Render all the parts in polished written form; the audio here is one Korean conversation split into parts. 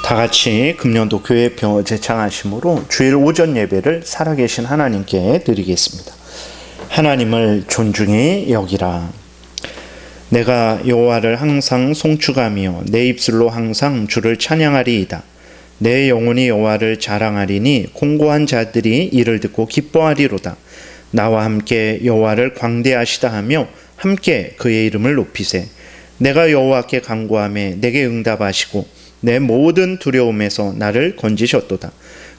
다 같이 금년도 교회표 재창하심으로 주일 오전 예배를 살아계신 하나님께 드리겠습니다. 하나님을 존중히 여기라. 내가 여호와를 항상 송축하며 내 입술로 항상 주를 찬양하리이다. 내 영혼이 여호와를 자랑하리니 공고한 자들이 이를 듣고 기뻐하리로다. 나와 함께 여호와를 광대하시다 하며 함께 그의 이름을 높이세. 내가 여호와께 간구하며 내게 응답하시고 내 모든 두려움에서 나를 건지셨도다.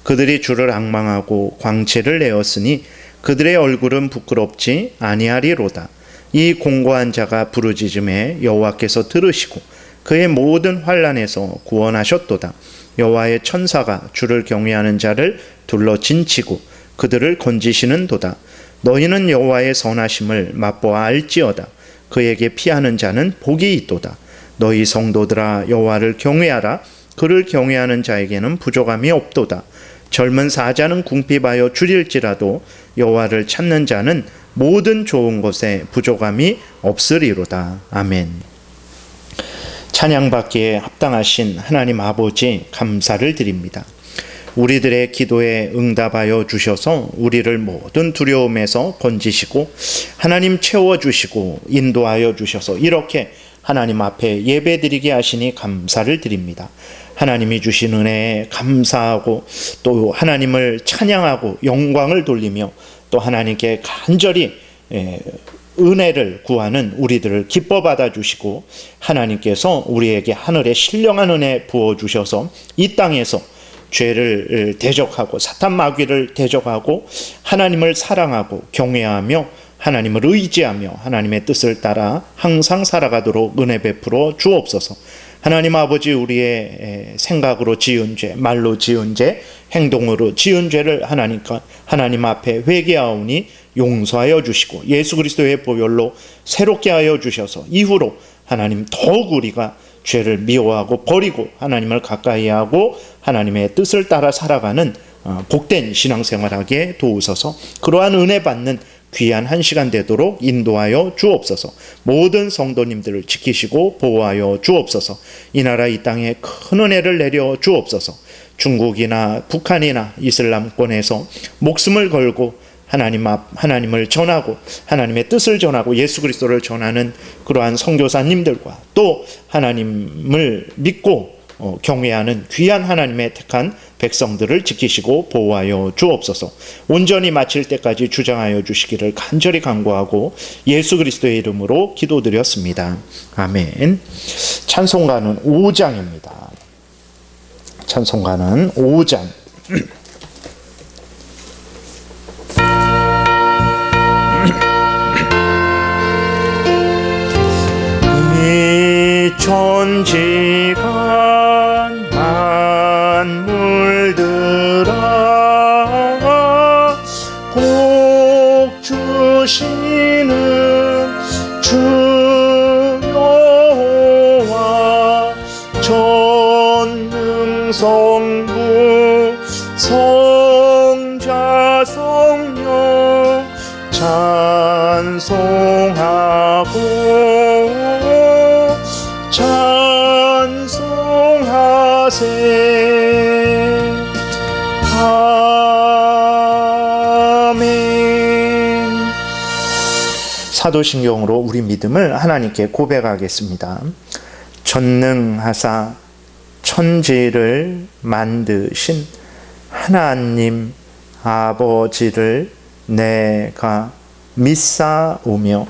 그들이 주를 앙망하고 광채를 내었으니 그들의 얼굴은 부끄럽지 아니하리로다. 이 공고한 자가 부르짖음에 여호와께서 들으시고 그의 모든 환난에서 구원하셨도다. 여호와의 천사가 주를 경외하는 자를 둘러 진치고 그들을 건지시는도다. 너희는 여호와의 선하심을 맛보아 알지어다. 그에게 피하는 자는 복이 있도다. 너희 성도들아 여호와를 경외하라. 그를 경외하는 자에게는 부족함이 없도다. 젊은 사자는 궁핍하여 줄일지라도 여호와를 찾는 자는 모든 좋은 것에 부족함이 없으리로다. 아멘. 찬양받기에 합당하신 하나님 아버지 감사를 드립니다. 우리들의 기도에 응답하여 주셔서 우리를 모든 두려움에서 건지시고 하나님 채워주시고 인도하여 주셔서 이렇게 하나님 앞에 예배드리게 하시니 감사를 드립니다. 하나님이 주신 은혜에 감사하고 또 하나님을 찬양하고 영광을 돌리며 또 하나님께 간절히 은혜를 구하는 우리들을 기뻐 받아주시고 하나님께서 우리에게 하늘의 신령한 은혜 부어주셔서 이 땅에서 죄를 대적하고 사탄 마귀를 대적하고 하나님을 사랑하고 경외하며 하나님을 의지하며 하나님의 뜻을 따라 항상 살아가도록 은혜 베풀어 주옵소서. 하나님 아버지, 우리의 생각으로 지은 죄, 말로 지은 죄, 행동으로 지은 죄를 하나님 앞에 회개하오니 용서하여 주시고 예수 그리스도의 보혈로 새롭게 하여 주셔서 이후로 하나님 더욱 우리가 죄를 미워하고 버리고 하나님을 가까이 하고 하나님의 뜻을 따라 살아가는 복된 신앙생활하게 도우소서. 그러한 은혜 받는 귀한 한 시간 되도록 인도하여 주옵소서. 모든 성도님들을 지키시고 보호하여 주옵소서. 이 나라 이 땅에 큰 은혜를 내려 주옵소서. 중국이나 북한이나 이슬람권에서 목숨을 걸고 하나님을 전하고 하나님의 뜻을 전하고 예수 그리스도를 전하는 그러한 선교사님들과 또 하나님을 믿고 경외하는 귀한 하나님의 택한 백성들을 지키시고 보호하여 주옵소서. 온전히 마칠 때까지 주장하여 주시기를 간절히 간구하고 예수 그리스도의 이름으로 기도드렸습니다. 아멘. 찬송가는 5장입니다. 찬송가는 5장. 이 천지가 만물들아 복 주시는 주 여호와 전능성부 성자 성령 찬송하고 찬송하세. 아멘. 사도신경으로 우리 믿음을 하나님께 고백하겠습니다. 전능하사 천지를 만드신 하나님 아버지를 내가 믿사오며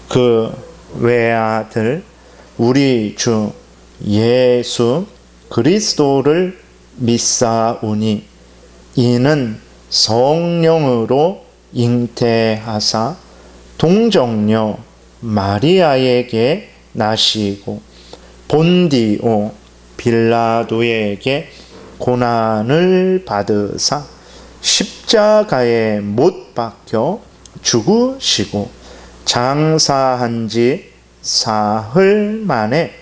그 외아들 우리 주 예수 그리스도를 믿사오니 이는 성령으로 잉태하사 동정녀 마리아에게 나시고 본디오 빌라도에게 고난을 받으사 십자가에 못 박혀 죽으시고 장사한 지 사흘 만에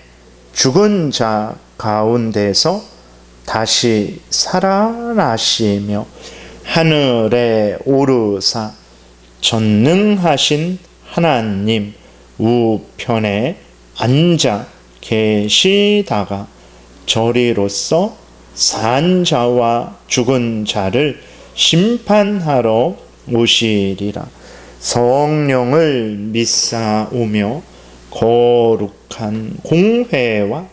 죽은 자 가운데서 다시 살아나시며 하늘에 오르사 전능하신 하나님 우편에 앉아 계시다가 저리로서 산 자와 죽은 자를 심판하러 오시리라. 성령을 믿사오며 거룩한 공회와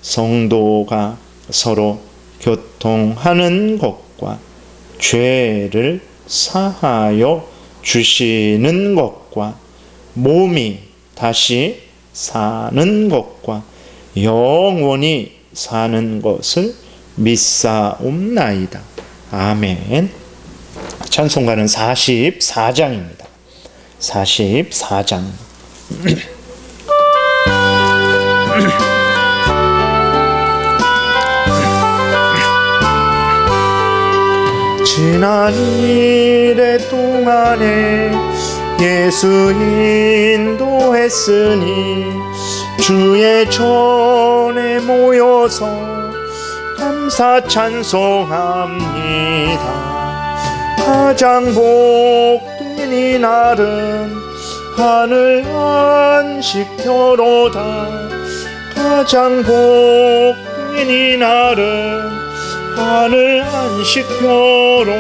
성도가 서로 교통하는 것과 죄를 사하여 주시는 것과 몸이 다시 사는 것과 영원히 사는 것을 믿사옵나이다. 아멘. 찬송가는 44장입니다. 44장. 지난 일의 동안에 예수 인도했으니 주의 전에 모여서 감사 찬송합니다. 가장 복된 이 날은 하늘 안식표로다. 가장 복된 이 날은 하늘 안식표로다.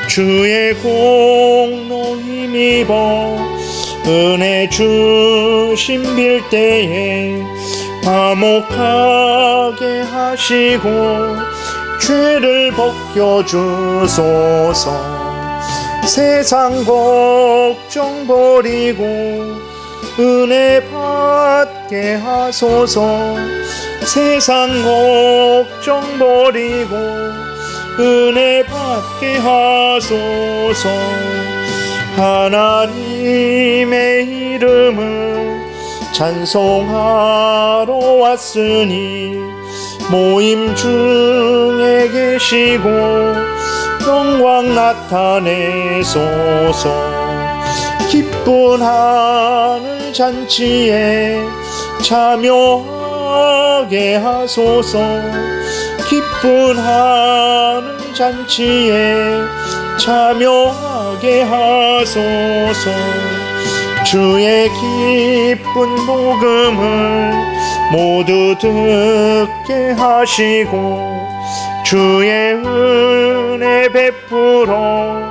주의 공로 힘입어 은혜 주심 빌 때에 화목하게 하시고 죄를 벗겨주소서. 세상 걱정 버리고 은혜 받게 하소서. 세상 걱정 버리고 은혜 받게 하소서. 하나님의 이름을 찬송하러 왔으니 모임 중에 계시고 영광 나타내소서. 기쁜 하늘 잔치에 참여하게 하소서. 기쁜 하늘 잔치에 참여하게 하소서. 주의 기쁜 복음을 모두 듣게 하시고 주의 은혜 베풀어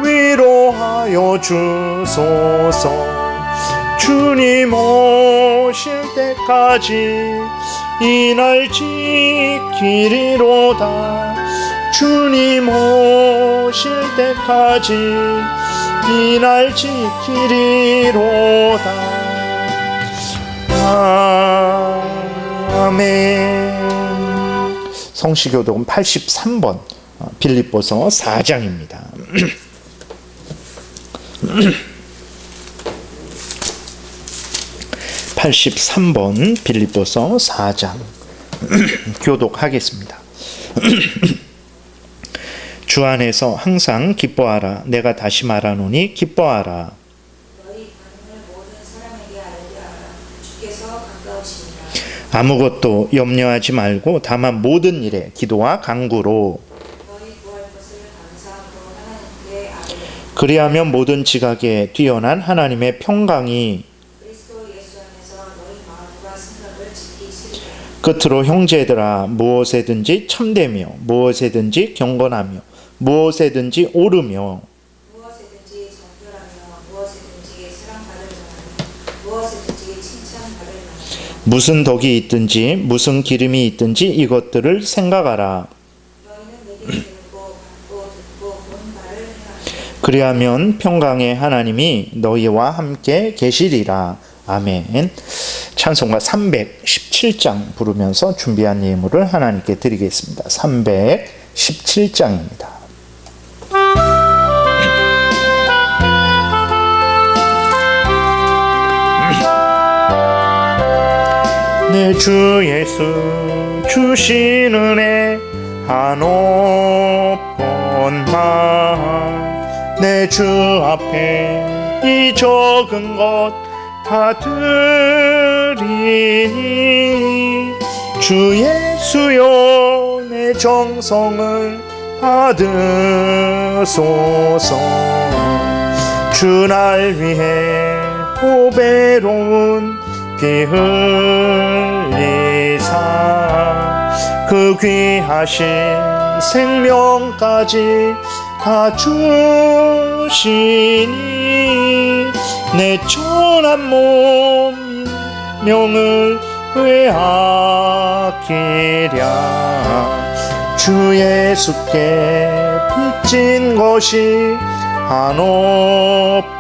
위로하여 주소서. 주님 오실 때까지 이날 지키리로다. 주님 오실 때까지 이날 지키리로다. 아멘. 성시교독은 83번 빌립보서 4장입니다. 83번 빌립보서 4장 교독하겠습니다. 주 안에서 항상 기뻐하라. 내가 다시 말하노니 기뻐하라. 너희 반응을 모든 사람에게 알게 하라. 주께서 가까우시니라. 아무것도 염려하지 말고 다만 모든 일에 기도와 간구로 너희 구할 것을 감사함으로 하나님께 아뢰라. 그리하면 모든 지각에 뛰어난 하나님의 평강이 그리스도 예수 안에서 너희 마음과 생각을 지키시리라. 끝으로 형제들아 무엇에든지 참되며 무엇에든지 경건하며 무엇에든지 옳으며 무엇에든지 정결하며 무엇에든지 사랑받을 만하며 무엇에든지 칭찬받을 만하며 무슨 덕이 있든지 무슨 기름이 있든지 이것들을 생각하라. 너희는 내게 들고 받고 듣고 본 바를 행하라. 그리하면 평강의 하나님이 너희와 함께 계시리라. 아멘. 찬송가 317장 부르면서 준비한 예물을 하나님께 드리겠습니다. 317장입니다. 내 주 예수 주신 은혜 한없건만 내 주 앞에 이 적은 것 다 드리니 주 예수여 내 정성을 받으소서. 주 날 위해 보배로운 피 흘리사 그 그 귀하신 생명까지 다 주시니 내 천한 몸 명을 왜 아끼랴. 주 예수께 빚진 것이 한없건만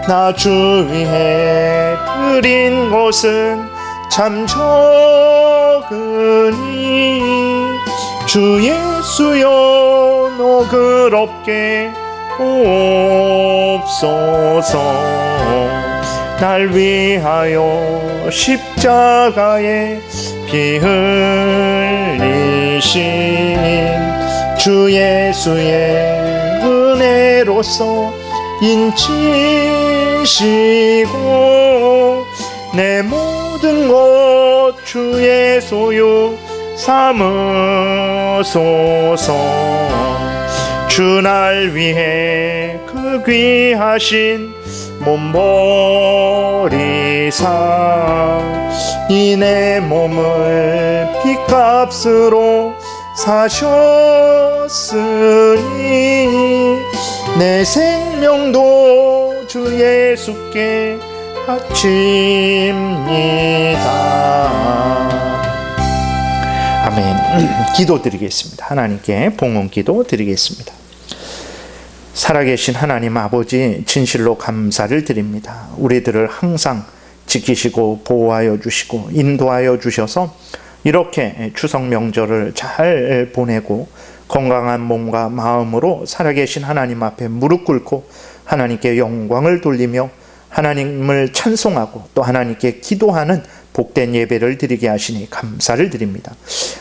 나 주 위해 드린 것은 참 적으니 주 예수여 너그럽게 보옵소서. 날 위하여 십자가에 피 흘리신 주 예수의 은혜로서 인치시고 내 모든 것 주의 소유 삼으소서. 주 날 위해 그 귀하신 몸버리사 이 내 몸을 핏값으로 사셨으니 내 생명도 주 예수께 바칩니다. 아멘. 기도드리겠습니다. 하나님께 봉헌기도 드리겠습니다. 살아계신 하나님 아버지, 진실로 감사를 드립니다. 우리들을 항상 지키시고 보호하여 주시고 인도하여 주셔서 이렇게 추석 명절을 잘 보내고 건강한 몸과 마음으로 살아계신 하나님 앞에 무릎 꿇고 하나님께 영광을 돌리며 하나님을 찬송하고 또 하나님께 기도하는 복된 예배를 드리게 하시니 감사를 드립니다.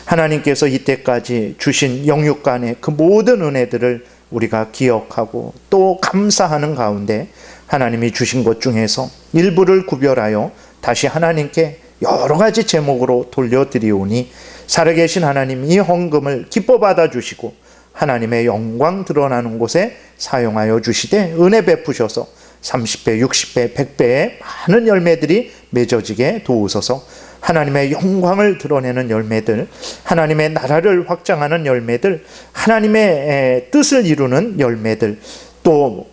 하나님께서 이때까지 주신 영육간의 그 모든 은혜들을 우리가 기억하고 또 감사하는 가운데 하나님이 주신 것 중에서 일부를 구별하여 다시 하나님께 여러 가지 제목으로 돌려드리오니 살아계신 하나님 이 헌금을 기뻐 받아주시고 하나님의 영광 드러나는 곳에 사용하여 주시되 은혜 베푸셔서 30배, 60배, 100배의 많은 열매들이 맺어지게 도우소서. 하나님의 영광을 드러내는 열매들, 하나님의 나라를 확장하는 열매들, 하나님의 뜻을 이루는 열매들, 또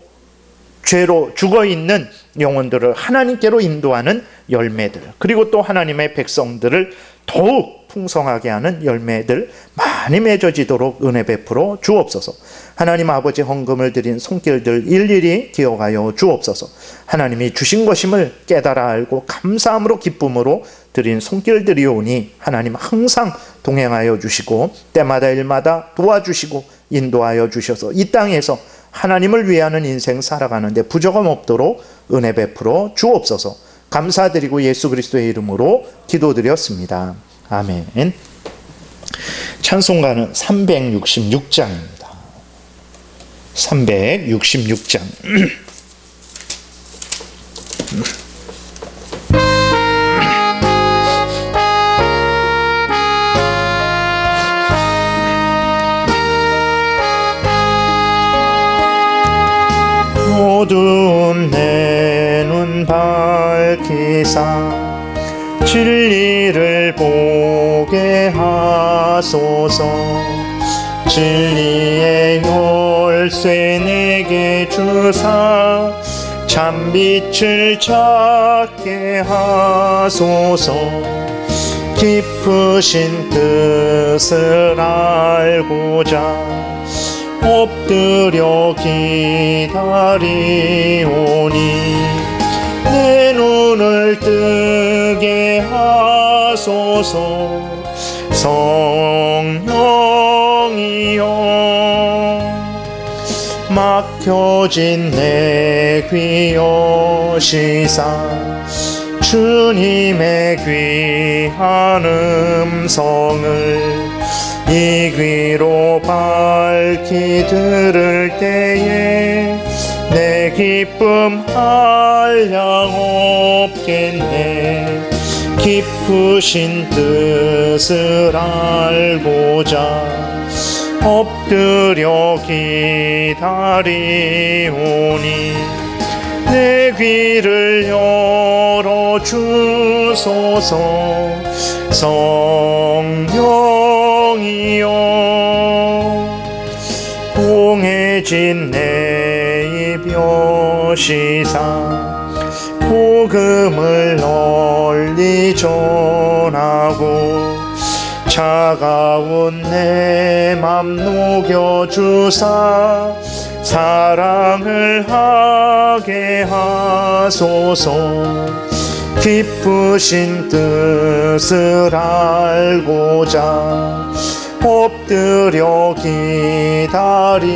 죄로 죽어있는 영혼들을 하나님께로 인도하는 열매들, 그리고 또 하나님의 백성들을 더욱 풍성하게 하는 열매들 많이 맺어지도록 은혜 베풀어 주옵소서. 하나님 아버지 헌금을 드린 손길들 일일이 기억하여 주옵소서. 하나님이 주신 것임을 깨달아 알고 감사함으로 기쁨으로 드린 손길들이오니 하나님 항상 동행하여 주시고 때마다 일마다 도와주시고 인도하여 주셔서 이 땅에서 하나님을 위하는 인생 살아가는데 부족함 없도록 은혜 베풀어 주옵소서. 감사드리고 예수 그리스도의 이름으로 기도드렸습니다. 아멘. 찬송가는 366장입니다. 366장. 어두운 내 눈 밝히사 진리를 보게 하소서. 진리의 열쇠 내게 주사 참빛을 찾게 하소서. 깊으신 뜻을 알고자 엎드려 기다리오니 내 눈을 뜨게 하소서. 성령이여 막혀진 내 귀 여시사 주님의 귀한 음성을 이 귀로 밝히 들을 때에 내 기쁨 한량 없겠네. 깊으신 뜻을 알고자 엎드려 기다리오니 내 귀를 열어 주소서. 성령이여 공해진 내 입 여시사 복음을 널리 전하고 차가운 내 맘 녹여주사 사랑을 하게 하소서. 기쁘신 뜻을 알고자 엎드려 기다리오니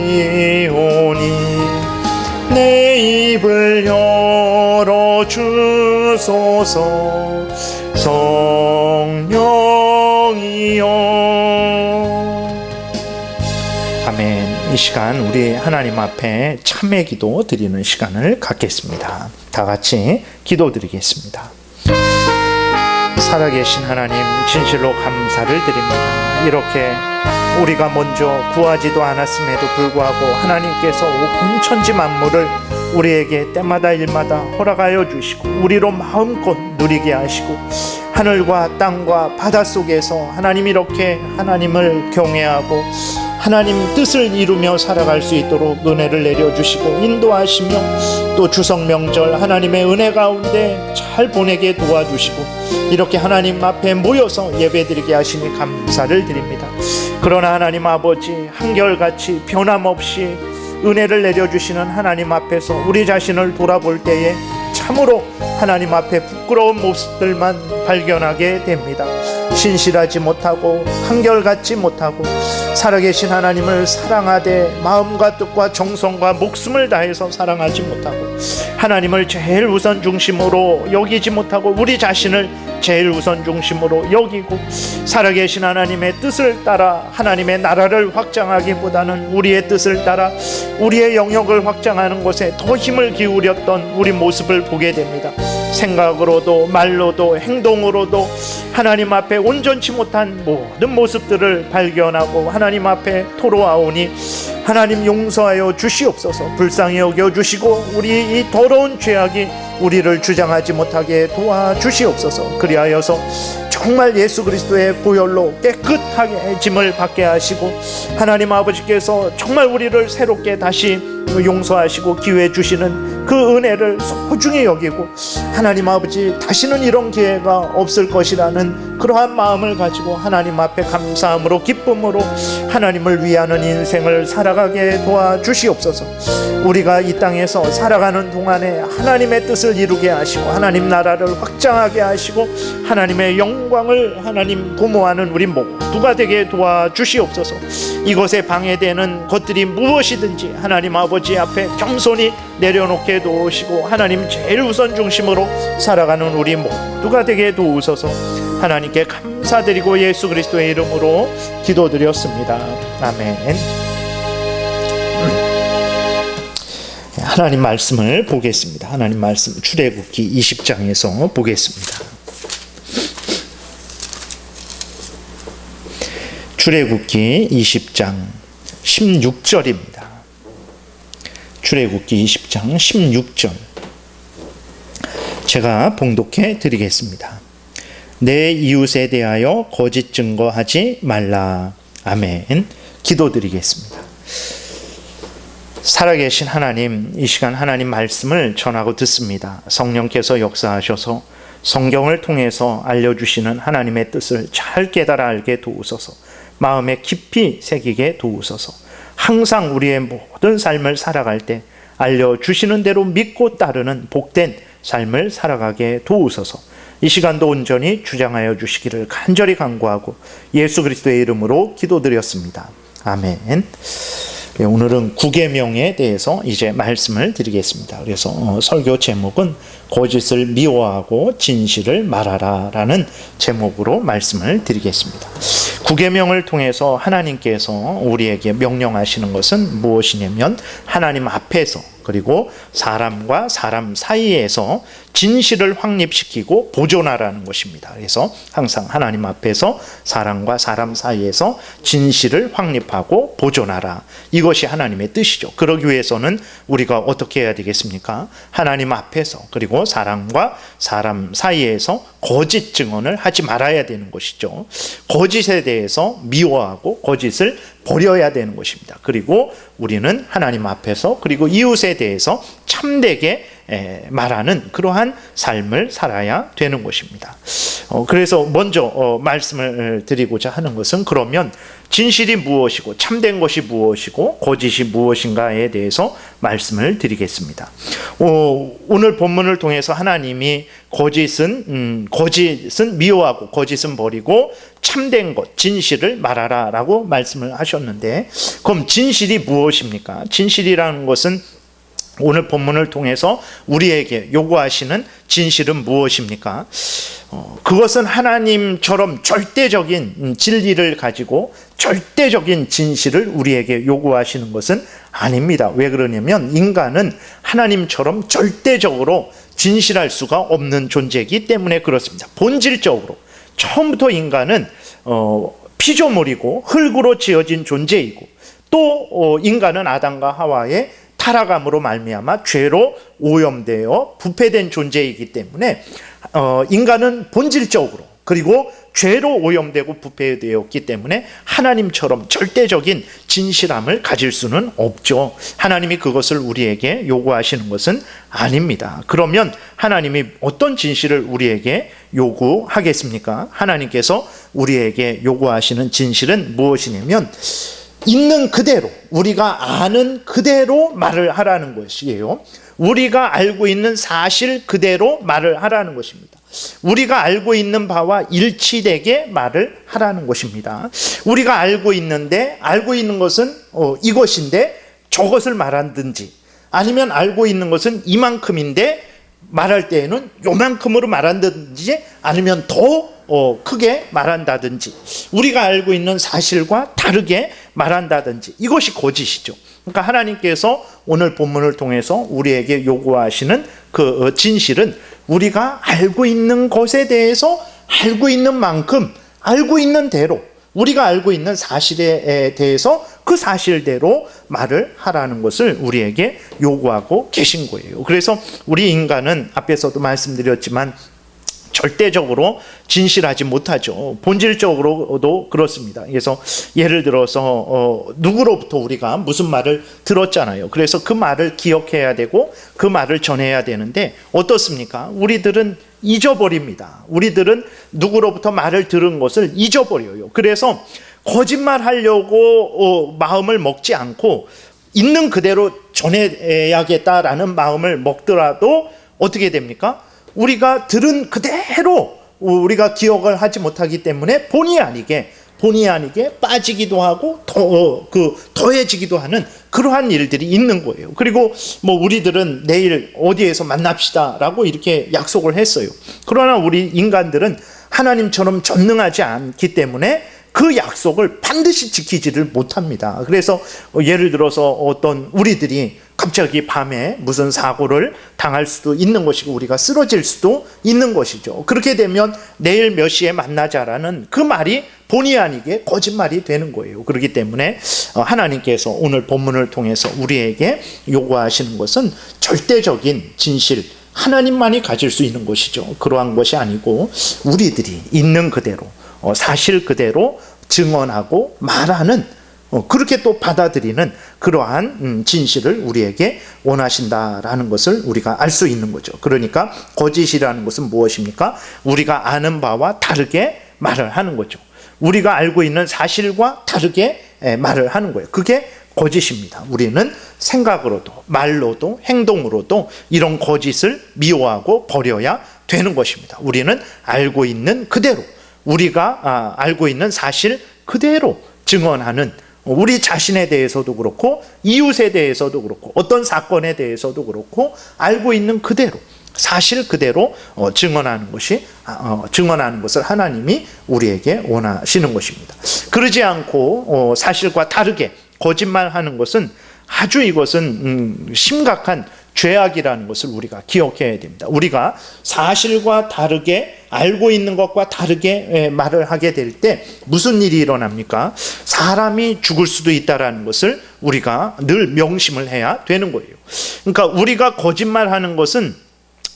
내 입을 열어주소서. 성령이여. 아멘. 이 시간 우리 하나님 앞에 참회 기도 드리는 시간을 갖겠습니다. 다 같이 기도 드리겠습니다. 살아계신 하나님, 진실로 감사를 드립니다. 이렇게 우리가 먼저 구하지도 않았음에도 불구하고 하나님께서 온 천지 만물을 우리에게 때마다 일마다 허락하여 주시고 우리로 마음껏 누리게 하시고 하늘과 땅과 바다 속에서 하나님 이렇게 하나님을 경외하고 하나님 뜻을 이루며 살아갈 수 있도록 은혜를 내려주시고 인도하시며 또 추석 명절 하나님의 은혜 가운데 잘 보내게 도와주시고 이렇게 하나님 앞에 모여서 예배드리게 하시니 감사를 드립니다. 그러나 하나님 아버지, 한결같이 변함없이 은혜를 내려주시는 하나님 앞에서 우리 자신을 돌아볼 때에 참으로 하나님 앞에 부끄러운 모습들만 발견하게 됩니다. 신실하지 못하고 한결같지 못하고 살아계신 하나님을 사랑하되 마음과 뜻과 정성과 목숨을 다해서 사랑하지 못하고 하나님을 제일 우선 중심으로 여기지 못하고 우리 자신을 제일 우선 중심으로 여기고 살아계신 하나님의 뜻을 따라 하나님의 나라를 확장하기보다는 우리의 뜻을 따라 우리의 영역을 확장하는 것에 더 힘을 기울였던 우리 모습을 보게 됩니다. 생각으로도 말로도 행동으로도 하나님 앞에 온전치 못한 모든 모습들을 발견하고 하나님 앞에 토로하오니 하나님 용서하여 주시옵소서. 불쌍히 여겨주시고 우리 이 더러운 죄악이 우리를 주장하지 못하게 도와주시옵소서. 그리하여서 정말 예수 그리스도의 보혈로 깨끗하게 짐을 받게 하시고 하나님 아버지께서 정말 우리를 새롭게 다시 용서하시고 기회 주시는 그 은혜를 소중히 여기고 하나님 아버지 다시는 이런 기회가 없을 것이라는 그러한 마음을 가지고 하나님 앞에 감사함으로 기쁨으로 하나님을 위하는 인생을 살아가게 도와주시옵소서. 우리가 이 땅에서 살아가는 동안에 하나님의 뜻을 이루게 하시고 하나님 나라를 확장하게 하시고 하나님의 영광을 하나님 도모하는 우리 모두가 되게 도와주시옵소서. 이것에 방해되는 것들이 무엇이든지 하나님 아버지 앞에 겸손히 내려놓게 도우시고 하나님 제일 우선 중심으로 살아가는 우리 모두가 되게 도우소서. 하나님께 감사드리고 예수 그리스도의 이름으로 기도드렸습니다. 아멘. 하나님 말씀을 보겠습니다. 하나님 말씀 출애굽기 20장에서 보겠습니다. 출애굽기 20장 16절입니다. 출애굽기 20장 16절 제가 봉독해 드리겠습니다. 내 이웃에 대하여 거짓 증거하지 말라. 아멘. 기도드리겠습니다. 살아계신 하나님, 이 시간 하나님 말씀을 전하고 듣습니다. 성령께서 역사하셔서 성경을 통해서 알려주시는 하나님의 뜻을 잘 깨달아 알게 도우소서. 마음에 깊이 새기게 도우소서. 항상 우리의 모든 삶을 살아갈 때 알려주시는 대로 믿고 따르는 복된 삶을 살아가게 도우소서. 이 시간도 온전히 주장하여 주시기를 간절히 간구하고 예수 그리스도의 이름으로 기도드렸습니다. 아멘. 오늘은 구계명에 대해서 이제 말씀을 드리겠습니다. 그래서 설교 제목은 거짓을 미워하고 진실을 말하라 라는 제목으로 말씀을 드리겠습니다. 구계명을 통해서 하나님께서 우리에게 명령하시는 것은 무엇이냐면 하나님 앞에서 그리고 사람과 사람 사이에서 진실을 확립시키고 보존하라는 것입니다. 그래서 항상 하나님 앞에서 사람과 사람 사이에서 진실을 확립하고 보존하라. 이것이 하나님의 뜻이죠. 그러기 위해서는 우리가 어떻게 해야 되겠습니까? 하나님 앞에서 그리고 사람과 사람 사이에서 거짓 증언을 하지 말아야 되는 것이죠. 거짓에 대해서 미워하고 거짓을 버려야 되는 것입니다. 그리고 우리는 하나님 앞에서 그리고 이웃에 대해서 참되게 말하는 그러한 삶을 살아야 되는 것입니다. 그래서 먼저 말씀을 드리고자 하는 것은, 그러면 진실이 무엇이고 참된 것이 무엇이고 거짓이 무엇인가에 대해서 말씀을 드리겠습니다. 오늘 본문을 통해서 하나님이 거짓은 미워하고 거짓은 버리고 참된 것, 진실을 말하라 라고 말씀을 하셨는데, 그럼 진실이 무엇입니까? 진실이라는 것은 오늘 본문을 통해서 우리에게 요구하시는 진실은 무엇입니까? 그것은 하나님처럼 절대적인 진리를 가지고 절대적인 진실을 우리에게 요구하시는 것은 아닙니다. 왜 그러냐면 인간은 하나님처럼 절대적으로 진실할 수가 없는 존재이기 때문에 그렇습니다. 본질적으로 처음부터 인간은 피조물이고 흙으로 지어진 존재이고, 또 인간은 아담과 하와의 타락함으로 말미암아 죄로 오염되어 부패된 존재이기 때문에 인간은 본질적으로 그리고 죄로 오염되고 부패되었기 때문에 하나님처럼 절대적인 진실함을 가질 수는 없죠. 하나님이 그것을 우리에게 요구하시는 것은 아닙니다. 그러면 하나님이 어떤 진실을 우리에게 요구하겠습니까? 하나님께서 우리에게 요구하시는 진실은 무엇이냐면, 있는 그대로, 우리가 아는 그대로 말을 하라는 것이에요. 우리가 알고 있는 사실 그대로 말을 하라는 것입니다. 우리가 알고 있는 바와 일치되게 말을 하라는 것입니다. 우리가 알고 있는데, 알고 있는 것은 이것인데 저것을 말한든지, 아니면 알고 있는 것은 이만큼인데 말할 때에는 요만큼으로 말한다든지, 아니면 더 크게 말한다든지, 우리가 알고 있는 사실과 다르게 말한다든지, 이것이 거짓이죠. 그러니까 하나님께서 오늘 본문을 통해서 우리에게 요구하시는 그 진실은, 우리가 알고 있는 것에 대해서 알고 있는 만큼 알고 있는 대로, 우리가 알고 있는 사실에 대해서 그 사실대로 말을 하라는 것을 우리에게 요구하고 계신 거예요. 그래서 우리 인간은 앞에서도 말씀드렸지만 절대적으로 진실하지 못하죠. 본질적으로도 그렇습니다. 그래서 예를 들어서 누구로부터 우리가 무슨 말을 들었잖아요. 그래서 그 말을 기억해야 되고 그 말을 전해야 되는데 어떻습니까? 우리들은 잊어버립니다. 우리들은 누구로부터 말을 들은 것을 잊어버려요. 그래서 거짓말하려고 마음을 먹지 않고 있는 그대로 전해야겠다라는 마음을 먹더라도 어떻게 됩니까? 우리가 들은 그대로 우리가 기억을 하지 못하기 때문에 본의 아니게 빠지기도 하고 더해지기도 하는 그러한 일들이 있는 거예요. 그리고 우리들은 내일 어디에서 만납시다라고 이렇게 약속을 했어요. 그러나 우리 인간들은 하나님처럼 전능하지 않기 때문에 그 약속을 반드시 지키지를 못합니다. 그래서 예를 들어서 어떤 우리들이 갑자기 밤에 무슨 사고를 당할 수도 있는 것이고 우리가 쓰러질 수도 있는 것이죠. 그렇게 되면 내일 몇 시에 만나자라는 그 말이 본의 아니게 거짓말이 되는 거예요. 그렇기 때문에 하나님께서 오늘 본문을 통해서 우리에게 요구하시는 것은 절대적인 진실, 하나님만이 가질 수 있는 것이죠. 그러한 것이 아니고 우리들이 있는 그대로, 사실 그대로 증언하고 말하는, 그렇게 또 받아들이는 그러한 진실을 우리에게 원하신다라는 것을 우리가 알 수 있는 거죠. 그러니까 거짓이라는 것은 무엇입니까? 우리가 아는 바와 다르게 말을 하는 거죠. 우리가 알고 있는 사실과 다르게 말을 하는 거예요. 그게 거짓입니다. 우리는 생각으로도 말로도 행동으로도 이런 거짓을 미워하고 버려야 되는 것입니다. 우리는 알고 있는 그대로, 우리가 알고 있는 사실 그대로 증언하는, 우리 자신에 대해서도 그렇고 이웃에 대해서도 그렇고 어떤 사건에 대해서도 그렇고 알고 있는 그대로, 사실 그대로 증언하는 것을 하나님이 우리에게 원하시는 것입니다. 그러지 않고 사실과 다르게 거짓말하는 것은 아주 이것은 심각한 죄악이라는 것을 우리가 기억해야 됩니다. 우리가 사실과 다르게 알고 있는 것과 다르게 말을 하게 될 때 무슨 일이 일어납니까? 사람이 죽을 수도 있다라는 것을 우리가 늘 명심을 해야 되는 거예요. 그러니까 우리가 거짓말하는 것은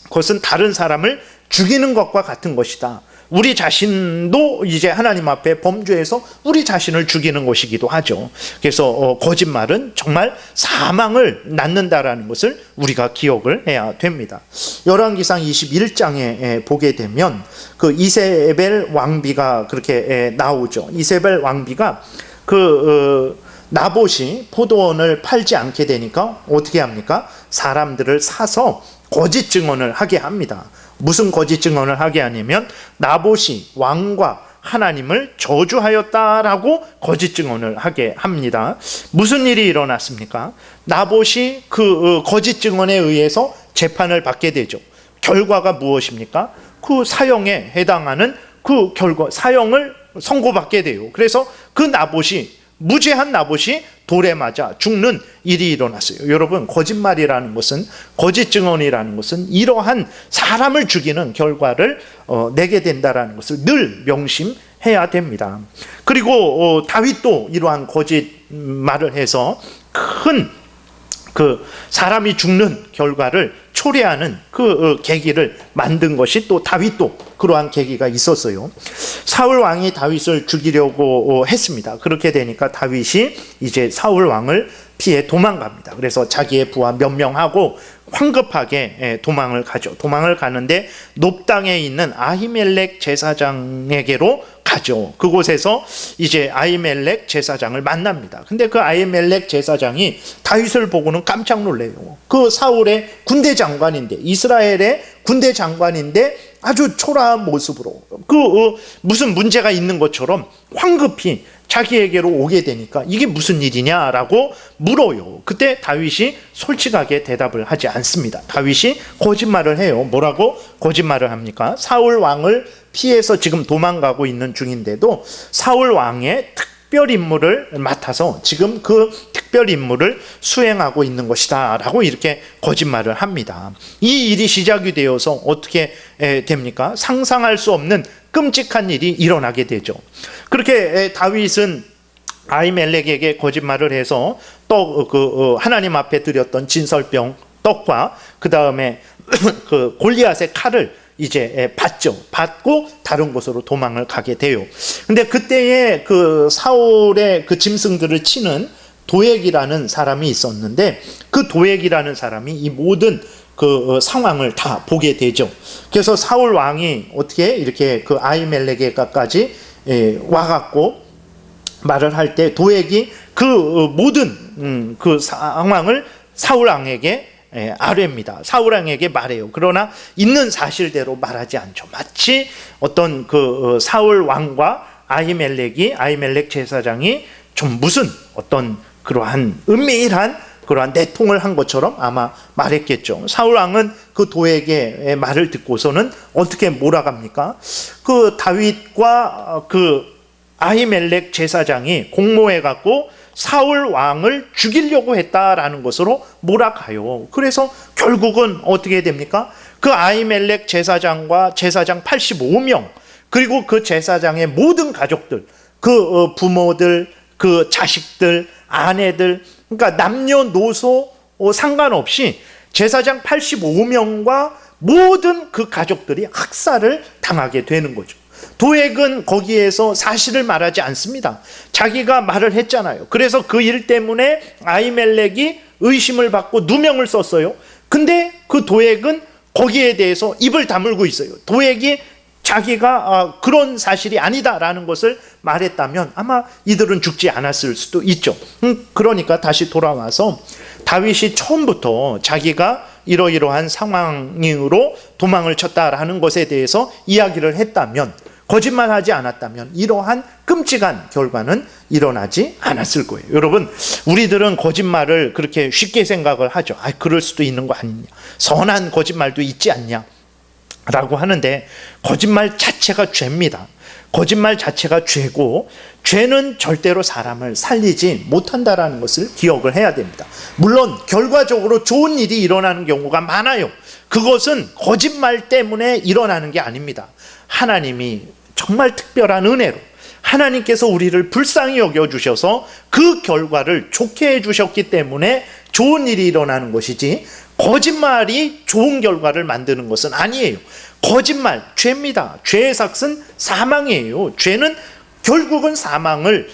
그것은 다른 사람을 죽이는 것과 같은 것이다. 우리 자신도 이제 하나님 앞에 범죄해서 우리 자신을 죽이는 것이기도 하죠. 그래서 거짓말은 정말 사망을 낳는다라는 것을 우리가 기억을 해야 됩니다. 열왕기상 21장에 보게 되면 그 이세벨 왕비가 그렇게 나오죠. 이세벨 왕비가 나봇이 포도원을 팔지 않게 되니까 어떻게 합니까? 사람들을 사서 거짓 증언을 하게 합니다. 무슨 거짓 증언을 하게 하냐면 나봇이 왕과 하나님을 저주하였다라고 거짓 증언을 하게 합니다. 무슨 일이 일어났습니까? 나봇이 그 거짓 증언에 의해서 재판을 받게 되죠. 결과가 무엇입니까? 그 사형에 해당하는 그 결과, 사형을 선고받게 돼요. 그래서 그 나봇이, 무죄한 나봇이 돌에 맞아 죽는 일이 일어났어요. 여러분, 거짓말이라는 것은, 거짓 증언이라는 것은 이러한 사람을 죽이는 결과를 내게 된다라는 것을 늘 명심해야 됩니다. 그리고 다윗도 이러한 거짓말을 해서 큰 사람이 죽는 결과를 초래하는 계기를 만든 것이 또 다윗도 그러한 계기가 있었어요. 사울 왕이 다윗을 죽이려고 했습니다. 그렇게 되니까 다윗이 이제 사울 왕을 피해 도망갑니다. 그래서 자기의 부하 몇 명하고 황급하게 도망을 가죠. 도망을 가는데 높당에 있는 아히멜렉 제사장에게로 가죠. 그곳에서 이제 아히멜렉 제사장을 만납니다. 근데 그 아히멜렉 제사장이 다윗을 보고는 깜짝 놀래요. 그 사울의 군대 장관인데, 이스라엘의 군대 장관인데 아주 초라한 모습으로 무슨 문제가 있는 것처럼 황급히 자기에게로 오게 되니까 이게 무슨 일이냐라고 물어요. 그때 다윗이 솔직하게 대답을 하지 않습니다. 다윗이 거짓말을 해요. 뭐라고 거짓말을 합니까? 사울 왕을 피해서 지금 도망가고 있는 중인데도 사울 왕의 특별 임무를 맡아서 지금 그 특별 임무를 수행하고 있는 것이다 라고 이렇게 거짓말을 합니다. 이 일이 시작이 되어서 어떻게 됩니까? 상상할 수 없는 끔찍한 일이 일어나게 되죠. 그렇게 다윗은 아히멜렉에게 거짓말을 해서 하나님 앞에 드렸던 진설병 떡과 그 다음에 그 골리앗의 칼을 이제 받고 다른 곳으로 도망을 가게 돼요. 근데 그때에 그 사울의 그 짐승들을 치는 도액이라는 사람이 있었는데 그 도액이라는 사람이 이 모든 그 상황을 다 보게 되죠. 그래서 사울 왕이 어떻게 이렇게 그 아히멜렉에게까지 와갖고 말을 할 때 도액이 그 모든 그 상황을 사울 왕에게 아뢰입니다. 사울 왕에게 말해요. 그러나 있는 사실대로 말하지 않죠. 마치 어떤 그 사울 왕과 아히멜렉 제사장이 좀 무슨 어떤 그러한 은밀한 그러한 내통을 한 것처럼 아마 말했겠죠. 사울 왕은 그 도에게 말을 듣고서는 어떻게 몰아갑니까? 그 다윗과 그 아히멜렉 제사장이 공모해 갖고 사울 왕을 죽이려고 했다라는 것으로 몰아가요. 그래서 결국은 어떻게 됩니까? 그 아히멜렉 제사장과 제사장 85명 그리고 그 제사장의 모든 가족들, 그 부모들, 그 자식들, 아내들, 그러니까 남녀노소 상관없이 제사장 85명과 모든 그 가족들이 학살을 당하게 되는 거죠. 도액은 거기에서 사실을 말하지 않습니다. 자기가 말을 했잖아요. 그래서 그 일 때문에 아히멜렉이 의심을 받고 누명을 썼어요. 근데 그 도액은 거기에 대해서 입을 다물고 있어요. 도액이 자기가 그런 사실이 아니다라는 것을 말했다면 아마 이들은 죽지 않았을 수도 있죠. 그러니까 다시 돌아와서 다윗이 처음부터 자기가 이러이러한 상황으로 도망을 쳤다라는 것에 대해서 이야기를 했다면, 거짓말하지 않았다면 이러한 끔찍한 결과는 일어나지 않았을 거예요. 여러분, 우리들은 거짓말을 그렇게 쉽게 생각을 하죠. 그럴 수도 있는 거 아니냐, 선한 거짓말도 있지 않냐. 라고 하는데, 거짓말 자체가 죄입니다. 거짓말 자체가 죄고, 죄는 절대로 사람을 살리지 못한다라는 것을 기억을 해야 됩니다. 물론 결과적으로 좋은 일이 일어나는 경우가 많아요. 그것은 거짓말 때문에 일어나는 게 아닙니다. 하나님이 정말 특별한 은혜로 하나님께서 우리를 불쌍히 여겨주셔서 그 결과를 좋게 해주셨기 때문에 좋은 일이 일어나는 것이지, 거짓말이 좋은 결과를 만드는 것은 아니에요. 거짓말, 죄입니다. 죄의 삭은 사망이에요. 죄는 결국은 사망을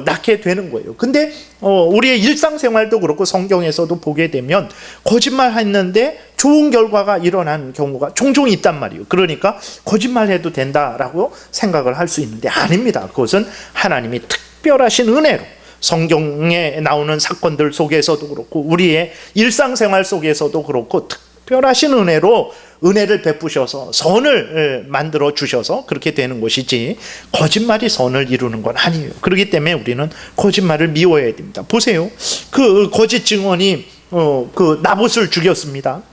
낳게 되는 거예요. 근데 우리의 일상생활도 그렇고 성경에서도 보게 되면 거짓말 했는데 좋은 결과가 일어나는 경우가 종종 있단 말이에요. 그러니까 거짓말해도 된다라고 생각을 할 수 있는데 아닙니다. 그것은 하나님이 특별하신 은혜로 성경에 나오는 사건들 속에서도 그렇고 우리의 일상생활 속에서도 그렇고 특별하신 은혜로 은혜를 베푸셔서 선을 만들어 주셔서 그렇게 되는 것이지, 거짓말이 선을 이루는 건 아니에요. 그렇기 때문에 우리는 거짓말을 미워해야 됩니다. 보세요. 그 거짓 증언이 그 나봇을 죽였습니다.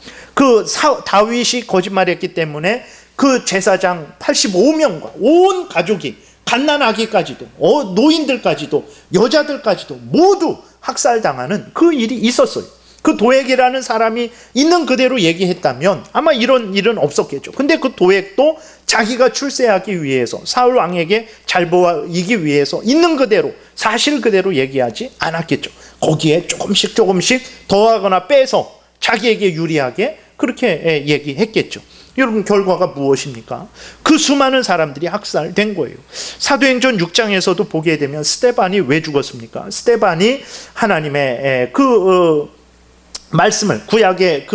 다윗이 거짓말했기 때문에 그 제사장 85명과 온 가족이, 갓난아기까지도, 노인들까지도, 여자들까지도 모두 학살당하는 그 일이 있었어요. 그 도액이라는 사람이 있는 그대로 얘기했다면 아마 이런 일은 없었겠죠. 근데 그 도액도 자기가 출세하기 위해서, 사울 왕에게 잘 보이기 위해서 있는 그대로, 사실 그대로 얘기하지 않았겠죠. 거기에 조금씩 더하거나 빼서 자기에게 유리하게 그렇게 얘기했겠죠. 여러분, 결과가 무엇입니까? 그 수많은 사람들이 학살된 거예요. 사도행전 6장에서도 보게 되면 스데반이 왜 죽었습니까? 스데반이 하나님의 말씀을, 구약에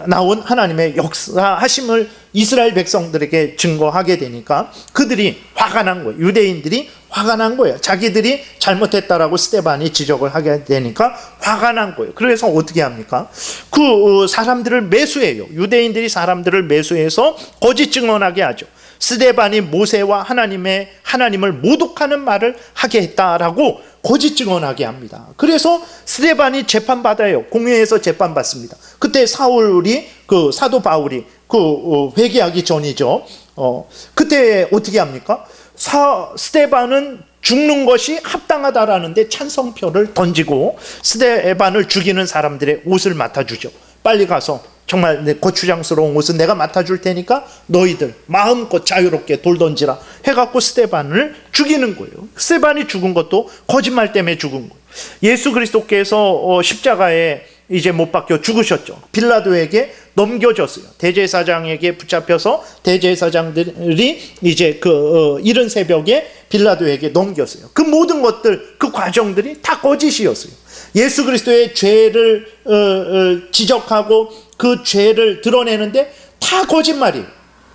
나온 하나님의 역사하심을 이스라엘 백성들에게 증거하게 되니까 그들이 화가 난 거예요. 유대인들이 화가 난 거예요. 자기들이 잘못했다라고 스데반이 지적을 하게 되니까 화가 난 거예요. 그래서 어떻게 합니까? 그 사람들을 매수해요. 유대인들이 사람들을 매수해서 거짓 증언하게 하죠. 스데반이 모세와 하나님을 모독하는 말을 하게 했다라고 거짓 증언하게 합니다. 그래서 스데반이 재판받아요. 공회에서 재판받습니다. 그때 사도 바울이 회개하기 전이죠. 그때 어떻게 합니까? 스데반은 죽는 것이 합당하다라는데 찬성표를 던지고 스데반을 죽이는 사람들의 옷을 맡아주죠. 빨리 가서 정말 내 고추장스러운 옷은 내가 맡아줄 테니까 너희들 마음껏 자유롭게 돌 던지라 해갖고 스데반을 죽이는 거예요. 스데반이 죽은 것도 거짓말 때문에 죽은 거예요. 예수 그리스도께서 십자가에 이제 못 박혀 죽으셨죠. 빌라도에게 넘겨졌어요. 대제사장에게 붙잡혀서 대제사장들이 이제 이른 새벽에 빌라도에게 넘겼어요. 그 모든 것들, 그 과정들이 다 거짓이었어요. 예수 그리스도의 죄를 지적하고 그 죄를 드러내는데 다 거짓말이에요.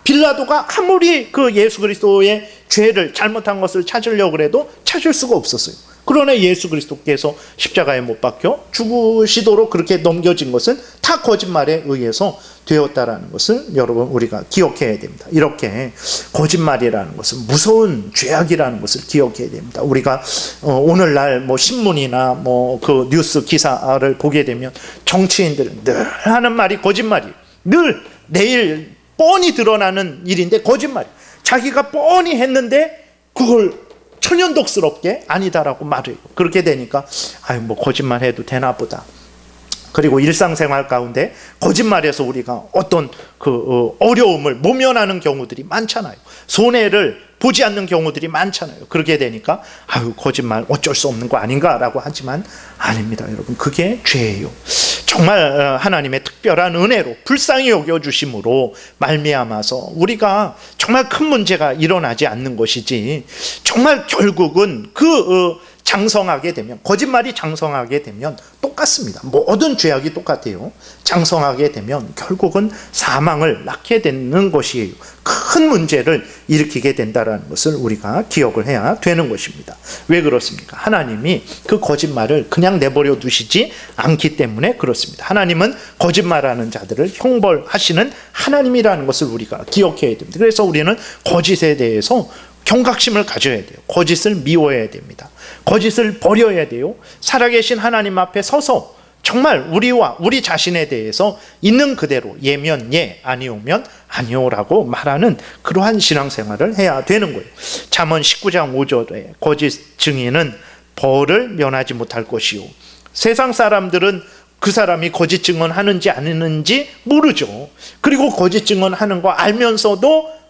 빌라도가 아무리 그 예수 그리스도의 죄를, 잘못한 것을 찾으려고 해도 찾을 수가 없었어요. 그러나 예수 그리스도께서 십자가에 못 박혀 죽으시도록 그렇게 넘겨진 것은 다 거짓말에 의해서 되었다라는 것을 여러분 우리가 기억해야 됩니다. 이렇게 거짓말이라는 것은 무서운 죄악이라는 것을 기억해야 됩니다. 우리가 오늘날 신문이나 그 뉴스 기사를 보게 되면 정치인들은 늘 하는 말이 거짓말이에요. 늘 내일 뻔히 드러나는 일인데 거짓말. 자기가 뻔히 했는데 그걸 천연덕스럽게 아니다라고 말해요. 그렇게 되니까 거짓말 해도 되나 보다. 그리고 일상생활 가운데 거짓말에서 우리가 어떤 어려움을 모면하는 경우들이 많잖아요. 손해를 보지 않는 경우들이 많잖아요. 그렇게 되니까 거짓말 어쩔 수 없는 거 아닌가라고 하지만 아닙니다. 여러분, 그게 죄예요. 정말 하나님의 특별한 은혜로 불쌍히 여겨주심으로 말미암아서 우리가 정말 큰 문제가 일어나지 않는 것이지, 정말 결국은 장성하게 되면, 거짓말이 장성하게 되면 똑같습니다. 모든 죄악이 똑같아요. 장성하게 되면 결국은 사망을 낳게 되는 것이에요. 큰 문제를 일으키게 된다는 것을 우리가 기억을 해야 되는 것입니다. 왜 그렇습니까? 하나님이 그 거짓말을 그냥 내버려 두시지 않기 때문에 그렇습니다. 하나님은 거짓말하는 자들을 형벌하시는 하나님이라는 것을 우리가 기억해야 됩니다. 그래서 우리는 거짓에 대해서 경각심을 가져야 돼요. 거짓을 미워해야 됩니다. 거짓을 버려야 돼요. 살아계신 하나님 앞에 서서 정말 우리와 우리 자신에 대해서 있는 그대로 예면 예, 아니오면 아니오라고 말하는 그러한 신앙생활을 해야 되는 거예요. 잠언 19장 5절에 거짓 증인은 벌을 면하지 못할 것이요. 세상 사람들은 그 사람이 거짓 증언하는지 안 하는지 모르죠. 그리고 거짓 증언하는 거 알면서도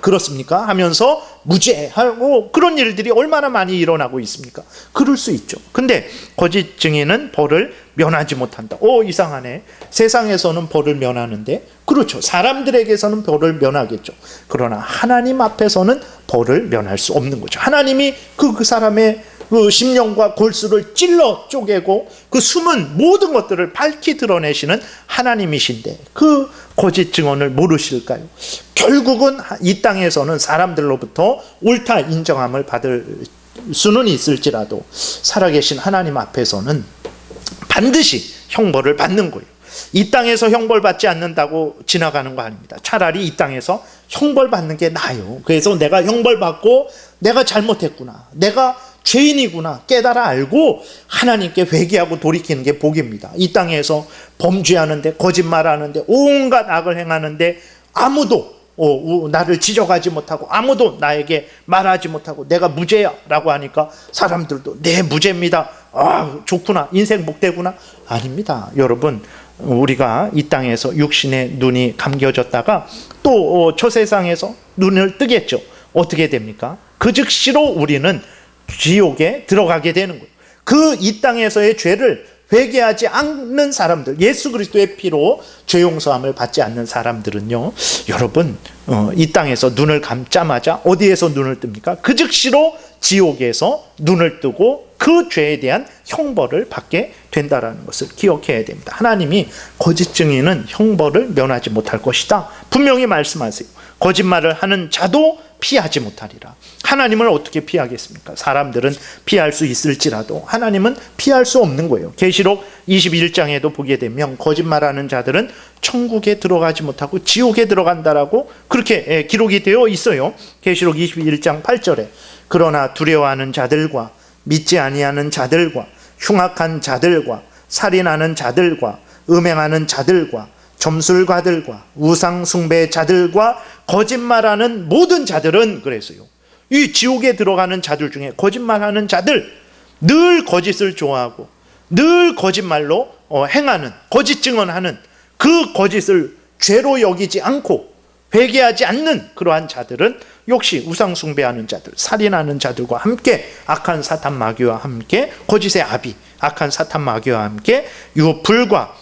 그렇습니까? 하면서 무죄하고 그런 일들이 얼마나 많이 일어나고 있습니까? 그럴 수 있죠. 근데 거짓 증인은 벌을 면하지 못한다. 이상하네. 세상에서는 벌을 면하는데, 그렇죠. 사람들에게서는 벌을 면하겠죠. 그러나 하나님 앞에서는 벌을 면할 수 없는 거죠. 하나님이 그 사람의 그 심령과 골수를 찔러 쪼개고 그 숨은 모든 것들을 밝히 드러내시는 하나님이신데 그 거짓 증언을 모르실까요? 결국은 이 땅에서는 사람들로부터 옳다 인정함을 받을 수는 있을지라도 살아계신 하나님 앞에서는 반드시 형벌을 받는 거예요. 이 땅에서 형벌 받지 않는다고 지나가는 거 아닙니다. 차라리 이 땅에서 형벌 받는 게 나아요. 그래서 내가 형벌 받고 내가 잘못했구나, 내가 죄인이구나 깨달아 알고 하나님께 회개하고 돌이키는 게 복입니다. 이 땅에서 범죄하는데, 거짓말하는데, 온갖 악을 행하는데 아무도 나를 지적하지 못하고 아무도 나에게 말하지 못하고 내가 무죄야 라고 하니까 사람들도 네 무죄입니다, 좋구나, 인생 복되구나. 아닙니다. 여러분, 우리가 이 땅에서 육신의 눈이 감겨졌다가 또 초세상에서 눈을 뜨겠죠. 어떻게 됩니까? 그 즉시로 우리는 지옥에 들어가게 되는 거예요. 그 이 땅에서의 죄를 회개하지 않는 사람들, 예수 그리스도의 피로 죄 용서함을 받지 않는 사람들은요, 여러분, 이 땅에서 눈을 감자마자 어디에서 눈을 뜹니까? 그 즉시로 지옥에서 눈을 뜨고 그 죄에 대한 형벌을 받게 된다라는 것을 기억해야 됩니다. 하나님이 거짓 증인은 형벌을 면하지 못할 것이다 분명히 말씀하세요. 거짓말을 하는 자도 피하지 못하리라. 하나님을 어떻게 피하겠습니까? 사람들은 피할 수 있을지라도 하나님은 피할 수 없는 거예요. 계시록 21장에도 보게 되면 거짓말하는 자들은 천국에 들어가지 못하고 지옥에 들어간다라고 그렇게 기록이 되어 있어요. 계시록 21장 8절에 그러나 두려워하는 자들과 믿지 아니하는 자들과 흉악한 자들과 살인하는 자들과 음행하는 자들과 점술가들과 우상 숭배 자들과 거짓말하는 모든 자들은, 그랬어요, 이 지옥에 들어가는 자들 중에 거짓말하는 자들, 늘 거짓을 좋아하고 늘 거짓말로 행하는, 거짓 증언하는 그 거짓을 죄로 여기지 않고 회개하지 않는 그러한 자들은 역시 우상 숭배하는 자들, 살인하는 자들과 함께 악한 사탄 마귀와 함께 거짓의 아비 악한 사탄 마귀와 함께 불과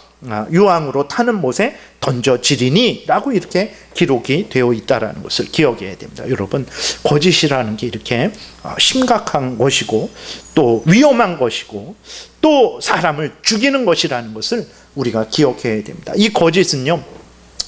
유황으로 타는 못에 던져지리니 라고 이렇게 기록이 되어 있다는 것을 기억해야 됩니다. 여러분, 거짓이라는 게 이렇게 심각한 것이고 또 위험한 것이고 또 사람을 죽이는 것이라는 것을 우리가 기억해야 됩니다. 이 거짓은요,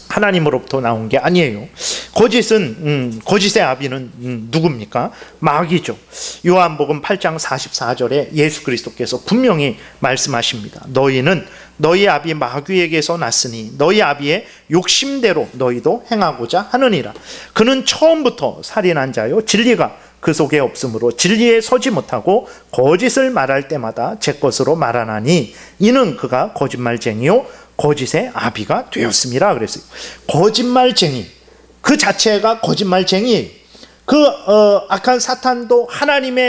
하나님으로부터 나온 게 아니에요. 거짓은 거짓의 아비는 누굽니까? 마귀죠. 요한복음 8장 44절에 예수 그리스도께서 분명히 말씀하십니다. 너희는 너희 아비 마귀에게서 났으니 너희 아비의 욕심대로 너희도 행하고자 하느니라. 그는 처음부터 살인한 자요 진리가 그 속에 없으므로 진리에 서지 못하고 거짓을 말할 때마다 제 것으로 말하나니 이는 그가 거짓말쟁이요 거짓의 아비가 되었습니다. 그랬어요. 거짓말쟁이 그 자체가 거짓말쟁이에요. 그 악한 사탄도 하나님에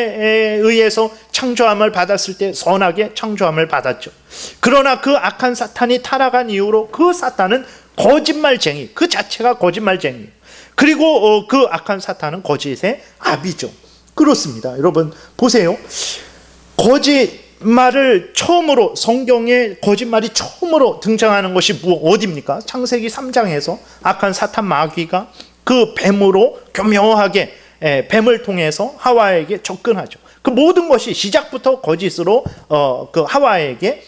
의해서 창조함을 받았을 때 선하게 창조함을 받았죠. 그러나 그 악한 사탄이 타락한 이후로 그 사탄은 거짓말쟁이, 그 자체가 거짓말쟁이에요. 그리고 그 악한 사탄은 거짓의 아비죠. 그렇습니다. 여러분 보세요. 거짓말을 처음으로, 성경에 거짓말이 처음으로 등장하는 것이 어디입니까? 창세기 3장에서 악한 사탄 마귀가 그 뱀으로 교묘하게 뱀을 통해서 하와에게 접근하죠. 그 모든 것이 시작부터 거짓으로 그 하와에게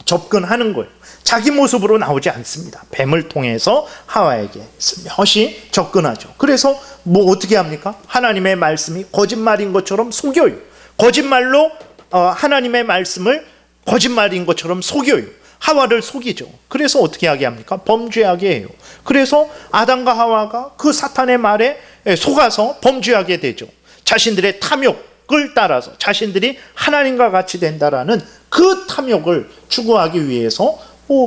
접근하는 거예요. 자기 모습으로 나오지 않습니다. 뱀을 통해서 하와에게 슬며시 접근하죠. 그래서 어떻게 합니까? 하나님의 말씀이 거짓말인 것처럼 속여요. 거짓말로 하나님의 말씀을 거짓말인 것처럼 속여요. 하와를 속이죠. 그래서 어떻게 하게 합니까? 범죄하게 해요. 그래서 아담과 하와가 그 사탄의 말에 속아서 범죄하게 되죠. 자신들의 탐욕을 따라서 자신들이 하나님과 같이 된다라는 그 탐욕을 추구하기 위해서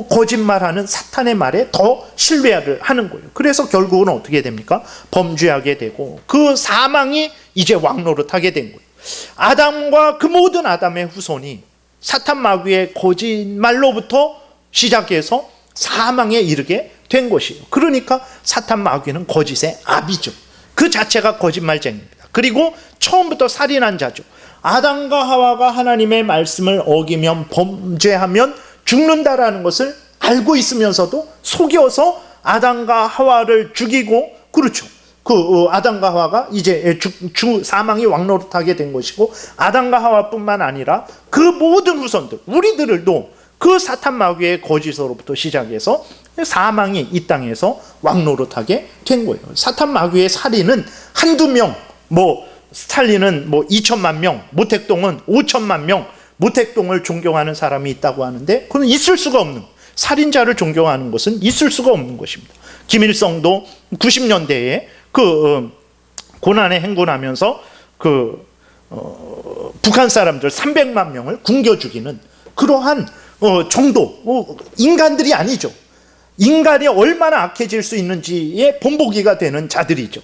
거짓말하는 사탄의 말에 더 신뢰를 하는 거예요. 그래서 결국은 어떻게 됩니까? 범죄하게 되고 그 사망이 이제 왕노릇하게 된 거예요. 아담과 그 모든 아담의 후손이 사탄 마귀의 거짓말로부터 시작해서 사망에 이르게 된 것이에요. 그러니까 사탄 마귀는 거짓의 아비죠. 그 자체가 거짓말쟁이입니다. 그리고 처음부터 살인한 자죠. 아담과 하와가 하나님의 말씀을 어기면 범죄하면 죽는다라는 것을 알고 있으면서도 속여서 아담과 하와를 죽이고, 그렇죠. 그 아담과 하와가 이제 사망이 왕노릇하게 된 것이고, 아담과 하와뿐만 아니라 그 모든 후손들, 우리들도 그 사탄 마귀의 거짓으로부터 시작해서 사망이 이 땅에서 왕노릇하게 된 거예요. 사탄 마귀의 살인은 한두 명, 스탈린은 2천만 명, 모택동은 5천만 명, 모택동을 존경하는 사람이 있다고 하는데 그건 있을 수가 없는, 살인자를 존경하는 것은 있을 수가 없는 것입니다. 김일성도 90년대에 그 고난에 행군하면서 북한 사람들 300만 명을 굶겨 죽이는 그러한 정도, 인간들이 아니죠. 인간이 얼마나 악해질 수 있는지의 본보기가 되는 자들이죠.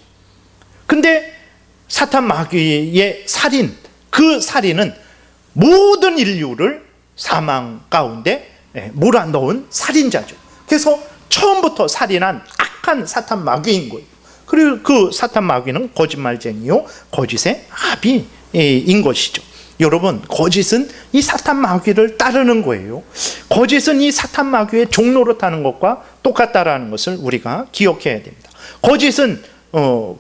근데 사탄 마귀의 살인, 그 살인은 모든 인류를 사망 가운데 몰아넣은 살인자죠. 그래서 처음부터 살인한 악한 사탄 마귀인 거예요. 그리고 그 사탄 마귀는 거짓말쟁이요, 거짓의 아비인 것이죠. 여러분, 거짓은 이 사탄 마귀를 따르는 거예요. 거짓은 이 사탄 마귀의 종노릇하는 것과 똑같다라는 것을 우리가 기억해야 됩니다. 거짓은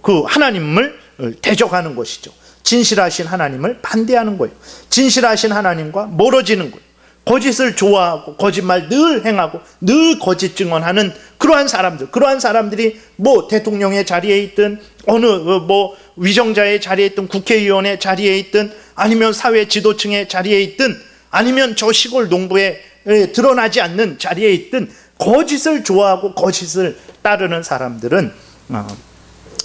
그 하나님을 대적하는 것이죠. 진실하신 하나님을 반대하는 거예요. 진실하신 하나님과 멀어지는 거예요. 거짓을 좋아하고 거짓말 늘 행하고 늘 거짓 증언하는 그러한 사람들이 대통령의 자리에 있든 어느 위정자의 자리에 있든 국회의원의 자리에 있든 아니면 사회 지도층의 자리에 있든 아니면 저 시골 농부에 드러나지 않는 자리에 있든 거짓을 좋아하고 거짓을 따르는 사람들은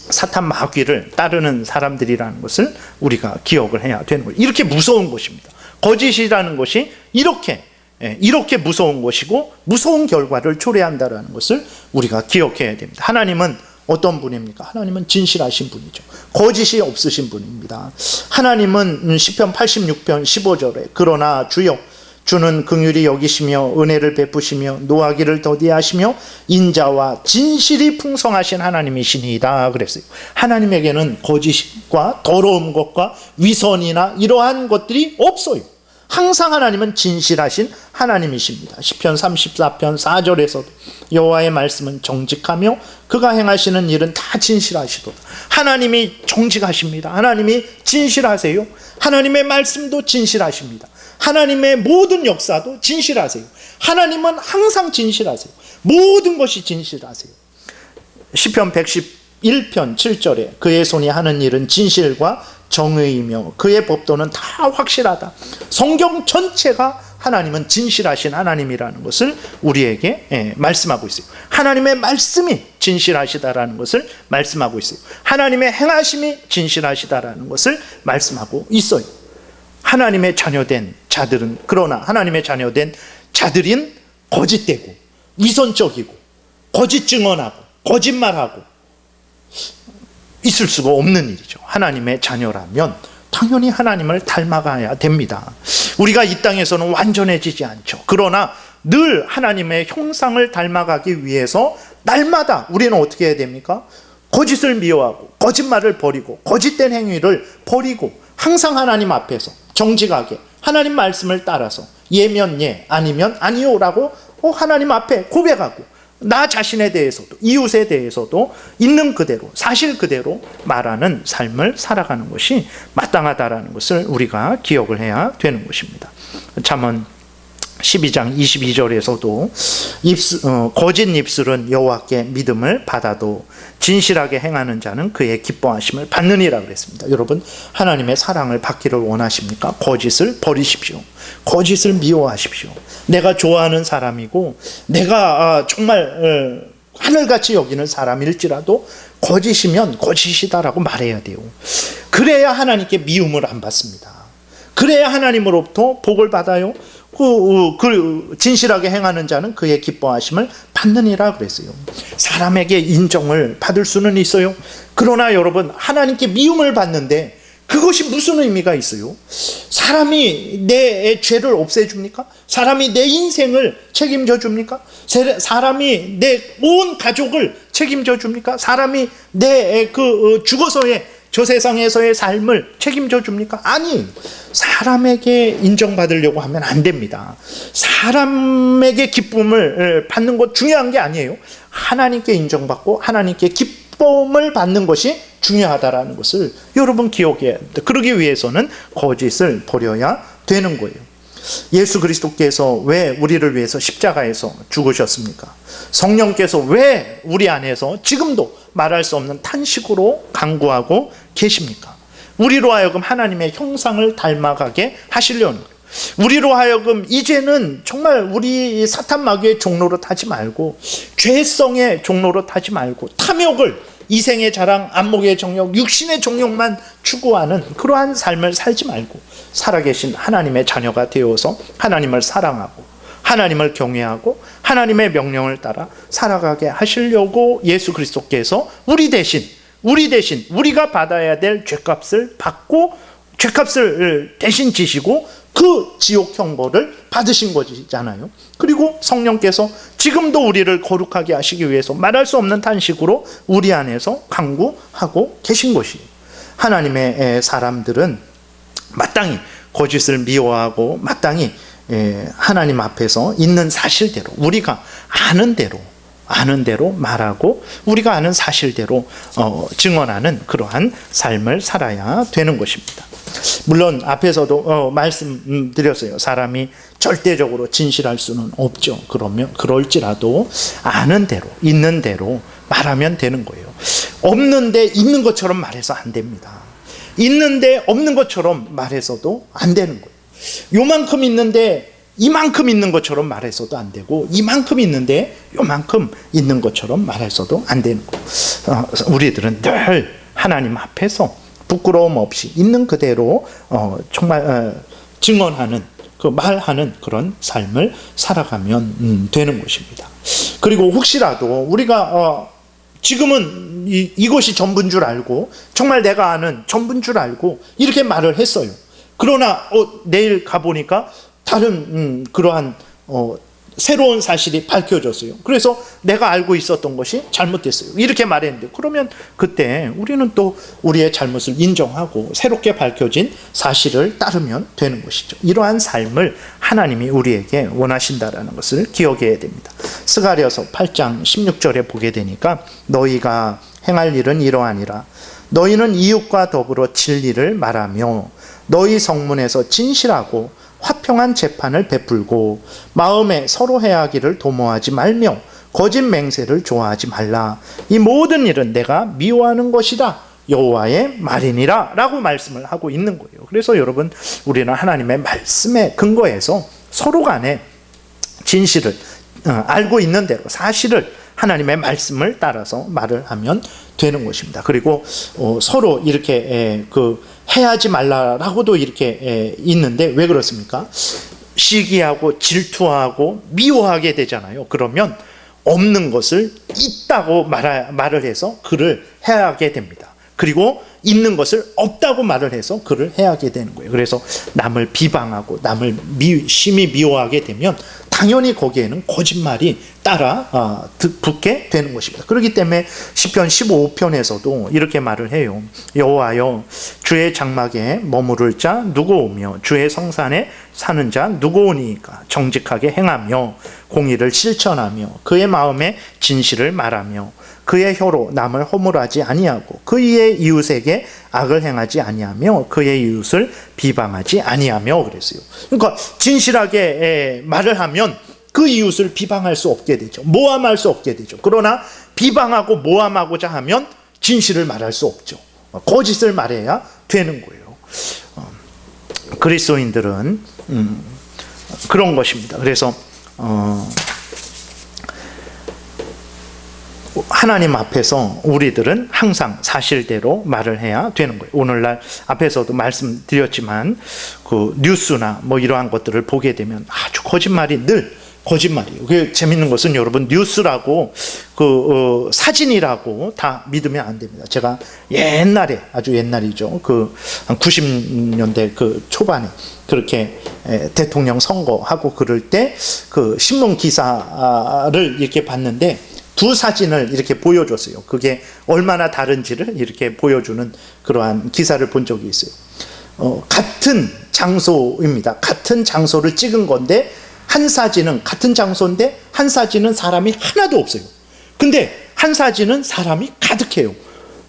사탄 마귀를 따르는 사람들이라는 것을 우리가 기억을 해야 되는 거예요. 이렇게 무서운 것입니다. 거짓이라는 것이 이렇게 무서운 것이고 무서운 결과를 초래한다는 것을 우리가 기억해야 됩니다. 하나님은 어떤 분입니까? 하나님은 진실하신 분이죠. 거짓이 없으신 분입니다. 하나님은 시편 86편 15절에 그러나 주여 주는 긍휼히 여기시며 은혜를 베푸시며 노하기를 더디하시며 인자와 진실이 풍성하신 하나님이시니이다 그랬어요. 하나님에게는 거짓과 더러운 것과 위선이나 이러한 것들이 없어요. 항상 하나님은 진실하신 하나님이십니다. 시편 34편 4절에서도 여호와의 말씀은 정직하며 그가 행하시는 일은 다 진실하시도다. 하나님이 정직하십니다. 하나님이 진실하세요. 하나님의 말씀도 진실하십니다. 하나님의 모든 역사도 진실하세요. 하나님은 항상 진실하세요. 모든 것이 진실하세요. 시편 111편 7절에 그의 손이 하는 일은 진실과 정의이며 그의 법도는 다 확실하다. 성경 전체가 하나님은 진실하신 하나님이라는 것을 우리에게 말씀하고 있어요. 하나님의 말씀이 진실하시다라는 것을 말씀하고 있어요. 하나님의 행하심이 진실하시다라는 것을 말씀하고 있어요. 하나님의 자녀된 자들은, 그러나 하나님의 자녀된 자들인 거짓되고 위선적이고 거짓 증언하고 거짓말하고 있을 수가 없는 일이죠. 하나님의 자녀라면 당연히 하나님을 닮아가야 됩니다. 우리가 이 땅에서는 완전해지지 않죠. 그러나 늘 하나님의 형상을 닮아가기 위해서 날마다 우리는 어떻게 해야 됩니까? 거짓을 미워하고 거짓말을 버리고 거짓된 행위를 버리고 항상 하나님 앞에서 정직하게 하나님 말씀을 따라서 예면 예, 아니면 아니요라고 하나님 앞에 고백하고 나 자신에 대해서도 이웃에 대해서도 있는 그대로 사실 그대로 말하는 삶을 살아가는 것이 마땅하다라는 것을 우리가 기억을 해야 되는 것입니다. 잠언 12장 22절에서도 거짓 입술은 여호와께 믿음을 받아도 진실하게 행하는 자는 그의 기뻐하심을 받느니라 그랬습니다. 여러분, 하나님의 사랑을 받기를 원하십니까? 거짓을 버리십시오. 거짓을 미워하십시오. 내가 좋아하는 사람이고 내가 정말 하늘같이 여기는 사람일지라도 거짓이면 거짓이다라고 말해야 돼요. 그래야 하나님께 미움을 안 받습니다. 그래야 하나님으로부터 복을 받아요. 그 진실하게 행하는 자는 그의 기뻐하심을 받느니라 그랬어요. 사람에게 인정을 받을 수는 있어요. 그러나 여러분, 하나님께 미움을 받는데 그것이 무슨 의미가 있어요? 사람이 내 죄를 없애줍니까? 사람이 내 인생을 책임져 줍니까? 사람이 내 온 가족을 책임져 줍니까? 사람이 내 죽어서의 저 세상에서의 삶을 책임져 줍니까? 아니, 사람에게 인정받으려고 하면 안 됩니다. 사람에게 기쁨을 받는 것 중요한 게 아니에요. 하나님께 인정받고 하나님께 기쁨을 받는 것이 중요하다라는 것을 여러분 기억해야 합니다. 그러기 위해서는 거짓을 버려야 되는 거예요. 예수 그리스도께서 왜 우리를 위해서 십자가에서 죽으셨습니까? 성령께서 왜 우리 안에서 지금도 말할 수 없는 탄식으로 간구하고 계십니까? 우리로 하여금 하나님의 형상을 닮아가게 하시려는 거예요. 우리로 하여금 이제는 정말 우리 사탄 마귀의 종로로 타지 말고, 죄성의 종로로 타지 말고, 탐욕을, 이생의 자랑, 안목의 정욕, 육신의 정욕만 추구하는 그러한 삶을 살지 말고 살아계신 하나님의 자녀가 되어서 하나님을 사랑하고 하나님을 경외하고 하나님의 명령을 따라 살아가게 하시려고 예수 그리스도께서 우리 대신 우리가 받아야 될 죄값을 받고 죄값을 대신 지시고 그 지옥 형벌을 받으신 것이잖아요. 그리고 성령께서 지금도 우리를 거룩하게 하시기 위해서 말할 수 없는 탄식으로 우리 안에서 강구하고 계신 것이에요. 하나님의 사람들은 마땅히 거짓을 미워하고 마땅히 하나님 앞에서 있는 사실대로, 우리가 아는 대로 말하고 우리가 아는 사실대로 증언하는 그러한 삶을 살아야 되는 것입니다. 물론 앞에서도 말씀드렸어요. 사람이 절대적으로 진실할 수는 없죠. 그럴지라도 아는 대로, 있는 대로 말하면 되는 거예요. 없는데 있는 것처럼 말해서 안 됩니다. 있는데 없는 것처럼 말해서도 안 되는 거예요. 요만큼 있는데 이만큼 있는 것처럼 말해서도 안 되고, 이만큼 있는데 요만큼 있는 것처럼 말해서도 안 되는 거예요. 우리들은 늘 하나님 앞에서 부끄러움 없이 있는 그대로 정말 증언하는, 말하는 그런 삶을 살아가면 되는 것입니다. 그리고 혹시라도 우리가 지금은 이것이 전부인 줄 알고, 정말 내가 아는 전부인 줄 알고 이렇게 말을 했어요. 그러나 내일 가보니까 다른 그러한 새로운 사실이 밝혀졌어요. 그래서 내가 알고 있었던 것이 잘못됐어요. 이렇게 말했는데, 그러면 그때 우리는 또 우리의 잘못을 인정하고 새롭게 밝혀진 사실을 따르면 되는 것이죠. 이러한 삶을 하나님이 우리에게 원하신다라는 것을 기억해야 됩니다. 스가랴서 8장 16절에 보게 되니까, 너희가 행할 일은 이러하니라. 너희는 이웃과 더불어 진리를 말하며 너희 성문에서 진실하고 화평한 재판을 베풀고 마음에 서로 해하기를 도모하지 말며 거짓 맹세를 좋아하지 말라. 이 모든 일은 내가 미워하는 것이다, 여호와의 말이니라 라고 말씀을 하고 있는 거예요. 그래서 여러분, 우리는 하나님의 말씀에 근거해서 서로 간에 진실을 알고 있는 대로 사실을 하나님의 말씀을 따라서 말을 하면 되는 것입니다. 그리고 서로 이렇게 해하지 말라라고도 이렇게 있는데 왜 그렇습니까? 시기하고 질투하고 미워하게 되잖아요. 그러면 없는 것을 있다고 말을 해서 그를 해하게 됩니다. 그리고 있는 것을 없다고 말을 해서 그를 해하게 되는 거예요. 그래서 남을 비방하고 남을 심히 미워하게 되면 당연히 거기에는 거짓말이 따라 붙게 되는 것입니다. 그렇기 때문에 시편 15편에서도 이렇게 말을 해요. 여호와여, 주의 장막에 머무를 자 누구 오며 주의 성산에 사는 자 누구 오니까. 정직하게 행하며 공의를 실천하며 그의 마음에 진실을 말하며 그의 혀로 남을 허물하지 아니하고 그의 이웃에게 악을 행하지 아니하며 그의 이웃을 비방하지 아니하며 그랬어요. 그러니까 진실하게 말을 하면 그 이웃을 비방할 수 없게 되죠. 모함할 수 없게 되죠. 그러나 비방하고 모함하고자 하면 진실을 말할 수 없죠. 거짓을 말해야 되는 거예요. 그리스도인들은 그런 것입니다. 그래서 하나님 앞에서 우리들은 항상 사실대로 말을 해야 되는 거예요. 오늘날 앞에서도 말씀드렸지만 그 뉴스나 뭐 이러한 것들을 보게 되면 아주 거짓말이 늘 거짓말이에요. 그 재밌는 것은 여러분 뉴스라고 사진이라고 다 믿으면 안 됩니다. 제가 옛날에 아주 옛날이죠. 한 90년대 초반에 그렇게 대통령 선거하고 그럴 때 신문 기사를 이렇게 봤는데 두 사진을 이렇게 보여줬어요. 그게 얼마나 다른지를 이렇게 보여주는 그러한 기사를 본 적이 있어요. 같은 장소입니다. 같은 장소를 찍은 건데 한 사진은 같은 장소인데 한 사진은 사람이 하나도 없어요. 근데 한 사진은 사람이 가득해요.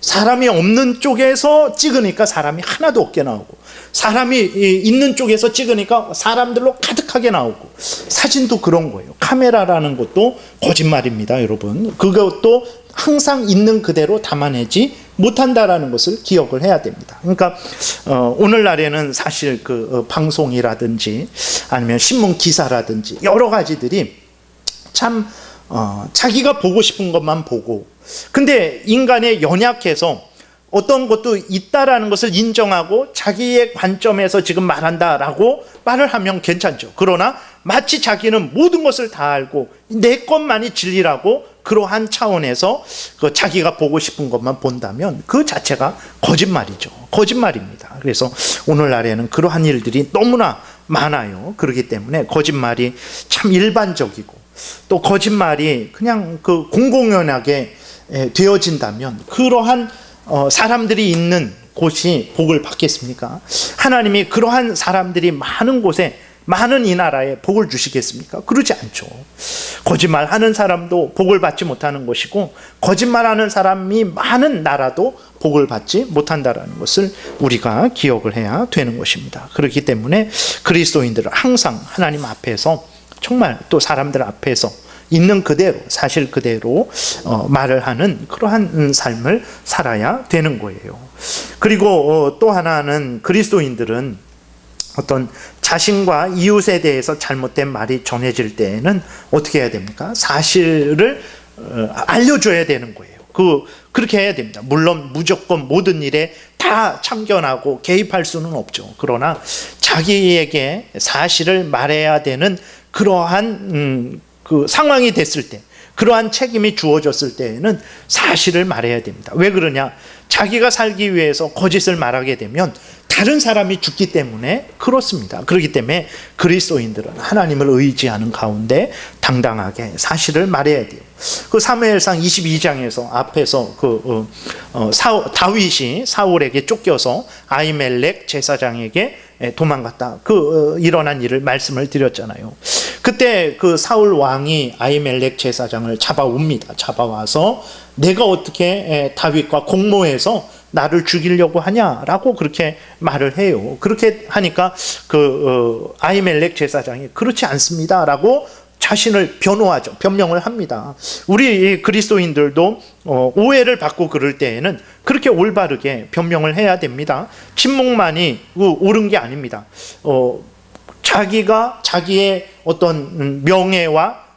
사람이 없는 쪽에서 찍으니까 사람이 하나도 없게 나오고, 사람이 있는 쪽에서 찍으니까 사람들로 가득하게 나오고, 사진도 그런 거예요. 카메라라는 것도 거짓말입니다, 여러분. 그것도 항상 있는 그대로 담아내지 못한다라는 것을 기억을 해야 됩니다. 그러니까 오늘날에는 사실 방송이라든지 아니면 신문 기사라든지 여러 가지들이 참 자기가 보고 싶은 것만 보고, 근데 인간의 연약해서 어떤 것도 있다라는 것을 인정하고 자기의 관점에서 지금 말한다라고 말을 하면 괜찮죠. 그러나 마치 자기는 모든 것을 다 알고 내 것만이 진리라고 그러한 차원에서 자기가 보고 싶은 것만 본다면 그 자체가 거짓말이죠. 거짓말입니다. 그래서 오늘날에는 그러한 일들이 너무나 많아요. 그렇기 때문에 거짓말이 참 일반적이고, 또 거짓말이 그냥 공공연하게 되어진다면 그러한 사람들이 있는 곳이 복을 받겠습니까? 하나님이 그러한 사람들이 많은 곳에, 많은 이 나라에 복을 주시겠습니까? 그러지 않죠. 거짓말하는 사람도 복을 받지 못하는 것이고, 거짓말하는 사람이 많은 나라도 복을 받지 못한다는 것을 우리가 기억을 해야 되는 것입니다. 그렇기 때문에 그리스도인들은 항상 하나님 앞에서, 정말 또 사람들 앞에서 있는 그대로, 사실 그대로 말을 하는 그러한 삶을 살아야 되는 거예요. 그리고 또 하나는 그리스도인들은 어떤 자신과 이웃에 대해서 잘못된 말이 전해질 때에는 어떻게 해야 됩니까? 사실을 알려줘야 되는 거예요. 그렇게 해야 됩니다. 물론 무조건 모든 일에 다 참견하고 개입할 수는 없죠. 그러나 자기에게 사실을 말해야 되는 그러한 상황이 됐을 때, 그러한 책임이 주어졌을 때에는 사실을 말해야 됩니다. 왜 그러냐? 자기가 살기 위해서 거짓을 말하게 되면 다른 사람이 죽기 때문에 그렇습니다. 그렇기 때문에 그리스도인들은 하나님을 의지하는 가운데 당당하게 사실을 말해야 돼요. 사무엘상 22장에서 앞에서 다윗이 사울에게 쫓겨서 아히멜렉 제사장에게 도망갔다. 일어난 일을 말씀을 드렸잖아요. 그때 사울 왕이 아히멜렉 제사장을 잡아옵니다. 잡아와서 내가 어떻게 다윗과 공모해서 나를 죽이려고 하냐라고 그렇게 말을 해요. 그렇게 하니까 아히멜렉 제사장이 그렇지 않습니다라고 자신을 변호하죠. 변명을 합니다. 우리 그리스도인들도 오해를 받고 그럴 때에는 그렇게 올바르게 변명을 해야 됩니다. 침묵만이 옳은 게 아닙니다. 자기가 자기의 어떤 명예와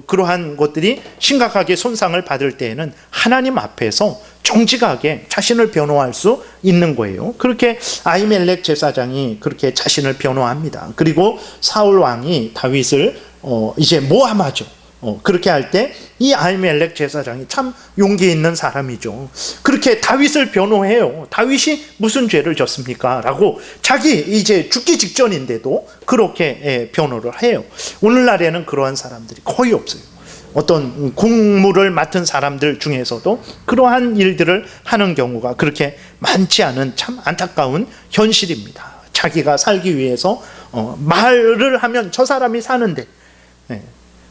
그러한 것들이 심각하게 손상을 받을 때에는 하나님 앞에서 정직하게 자신을 변호할 수 있는 거예요. 그렇게 아히멜렉 제사장이 그렇게 자신을 변호합니다. 그리고 사울 왕이 다윗을 이제 모함하죠. 그렇게 할 때 이 아히멜렉 제사장이 참 용기 있는 사람이죠. 그렇게 다윗을 변호해요. 다윗이 무슨 죄를 졌습니까? 라고 자기 이제 죽기 직전인데도 그렇게 변호를 해요. 오늘날에는 그러한 사람들이 거의 없어요. 어떤 국무를 맡은 사람들 중에서도 그러한 일들을 하는 경우가 그렇게 많지 않은 참 안타까운 현실입니다. 자기가 살기 위해서 말을 하면 저 사람이 사는데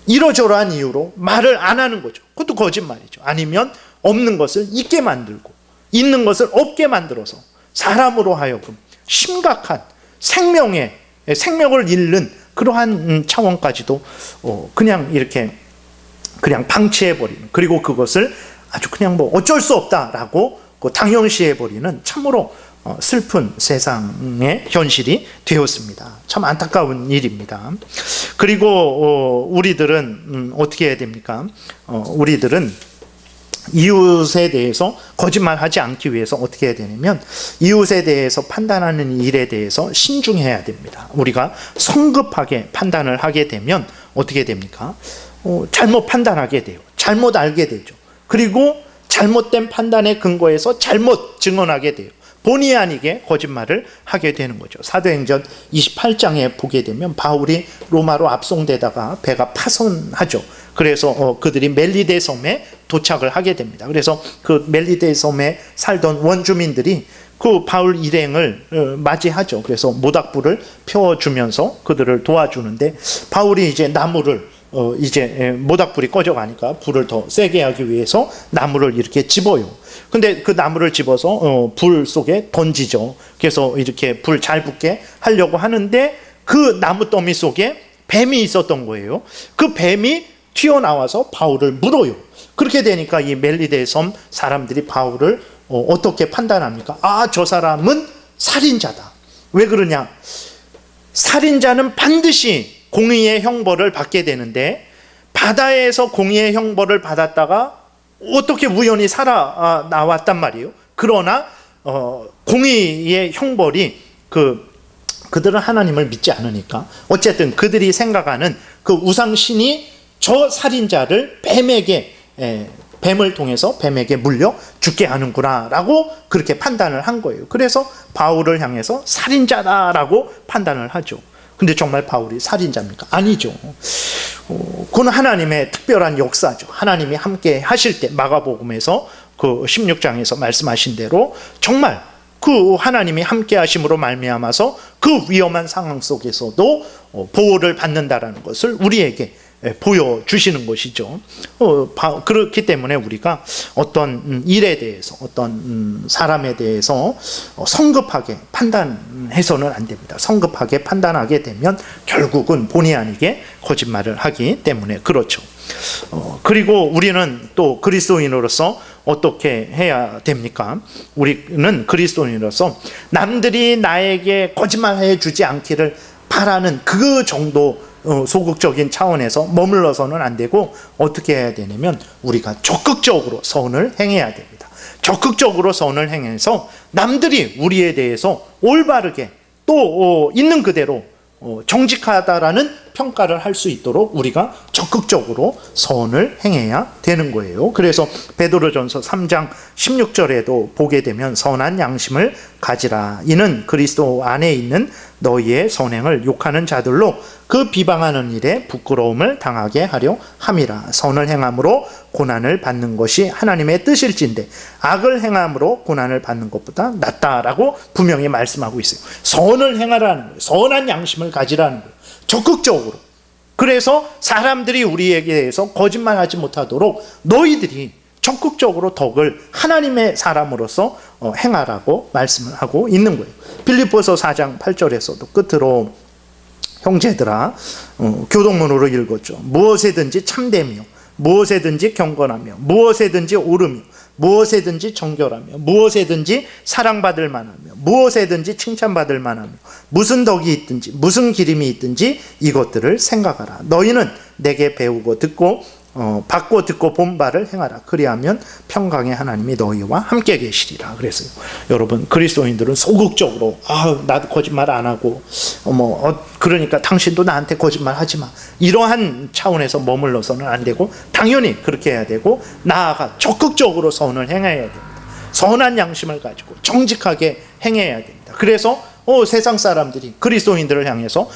이러저러한 이유로 말을 안 하는 거죠. 그것도 거짓말이죠. 아니면 없는 것을 있게 만들고 있는 것을 없게 만들어서 사람으로 하여금 심각한 생명을 잃는 그러한 차원까지도 그냥 이렇게 그냥 방치해버리는, 그리고 그것을 아주 그냥 어쩔 수 없다라고 당연시해버리는 참으로 슬픈 세상의 현실이 되었습니다. 참 안타까운 일입니다. 그리고 우리들은 어떻게 해야 됩니까? 우리들은 이웃에 대해서 거짓말하지 않기 위해서 어떻게 해야 되냐면 이웃에 대해서 판단하는 일에 대해서 신중해야 됩니다. 우리가 성급하게 판단을 하게 되면 어떻게 됩니까? 잘못 판단하게 돼요. 잘못 알게 되죠. 그리고 잘못된 판단의 근거에서 잘못 증언하게 돼요. 본의 아니게 거짓말을 하게 되는 거죠. 사도행전 28장에 보게 되면 바울이 로마로 압송되다가 배가 파손하죠. 그래서 그들이 멜리데 섬에 도착을 하게 됩니다. 그래서 그 멜리데 섬에 살던 원주민들이 그 바울 일행을 맞이하죠. 그래서 모닥불을 펴주면서 그들을 도와주는데 바울이 이제 나무를 이제 모닥불이 꺼져가니까 불을 더 세게 하기 위해서 나무를 이렇게 집어요. 근데 그 나무를 집어서 불 속에 던지죠. 그래서 이렇게 불 잘 붙게 하려고 하는데 그 나무 더미 속에 뱀이 있었던 거예요. 그 뱀이 튀어나와서 바울을 물어요. 그렇게 되니까 이 멜리데 섬 사람들이 바울을 어떻게 판단합니까? 아, 저 사람은 살인자다. 왜 그러냐? 살인자는 반드시 공의의 형벌을 받게 되는데 바다에서 공의의 형벌을 받았다가 어떻게 우연히 살아나왔단 말이에요. 그러나 공의의 형벌이 그들은 하나님을 믿지 않으니까 어쨌든 그들이 생각하는 그 우상신이 저 살인자를 뱀을 통해서 뱀에게 물려 죽게 하는구나 라고 그렇게 판단을 한 거예요. 그래서 바울을 향해서 살인자다라고 판단을 하죠. 근데 정말 바울이 살인자입니까? 아니죠. 그건 하나님의 특별한 역사죠. 하나님이 함께 하실 때 마가복음에서 그 16장에서 말씀하신 대로 정말 그 하나님이 함께 하심으로 말미암아서 그 위험한 상황 속에서도 보호를 받는다라는 것을 우리에게 보여주시는 것이죠. 그렇기 때문에 우리가 어떤 일에 대해서 어떤 사람에 대해서 성급하게 판단해서는 안 됩니다. 성급하게 판단하게 되면 결국은 본의 아니게 거짓말을 하기 때문에 그렇죠. 그리고 우리는 또 그리스도인으로서 어떻게 해야 됩니까? 우리는 그리스도인으로서 남들이 나에게 거짓말해 주지 않기를 바라는 그 정도 소극적인 차원에서 머물러서는 안 되고 어떻게 해야 되냐면 우리가 적극적으로 선을 행해야 됩니다. 적극적으로 선을 행해서 남들이 우리에 대해서 올바르게 또 있는 그대로 정직하다라는 평가를 할 수 있도록 우리가 적극적으로 선을 행해야 되는 거예요. 그래서 베드로전서 3장 16절에도 보게 되면 선한 양심을 가지라. 이는 그리스도 안에 있는 너희의 선행을 욕하는 자들로 그 비방하는 일에 부끄러움을 당하게 하려 함이라. 선을 행함으로 고난을 받는 것이 하나님의 뜻일진데 악을 행함으로 고난을 받는 것보다 낫다라고 분명히 말씀하고 있어요. 선을 행하라는 거예요. 선한 양심을 가지라는 거예요. 적극적으로. 그래서 사람들이 우리에게 대해서 거짓말하지 못하도록 너희들이 적극적으로 덕을 하나님의 사람으로서 행하라고 말씀을 하고 있는 거예요. 빌립보서 4장 8절에서도 끝으로 형제들아 교동문으로 읽었죠. 무엇에든지 참되며 무엇에든지 경건하며 무엇에든지 옳으며 무엇에든지 정결하며 무엇에든지 사랑받을 만하며 무엇에든지 칭찬받을 만하며 무슨 덕이 있든지 무슨 기림이 있든지 이것들을 생각하라. 너희는 내게 배우고 듣고 받고 듣고 본 바를 행하라. 그리하면 평강의 하나님이 너희와 함께 계시리라. 그래서요, 여러분 그리스도인들은 소극적으로 나도 거짓말 안 하고 그러니까 당신도 나한테 거짓말 하지 마, 이러한 차원에서 머물러서는 안 되고 당연히 그렇게 해야 되고 나아가 적극적으로 선을 행해야 됩니다. 선한 양심을 가지고 정직하게 행해야 됩니다. 그래서 세상 사람들이 그리스도인들을 향해서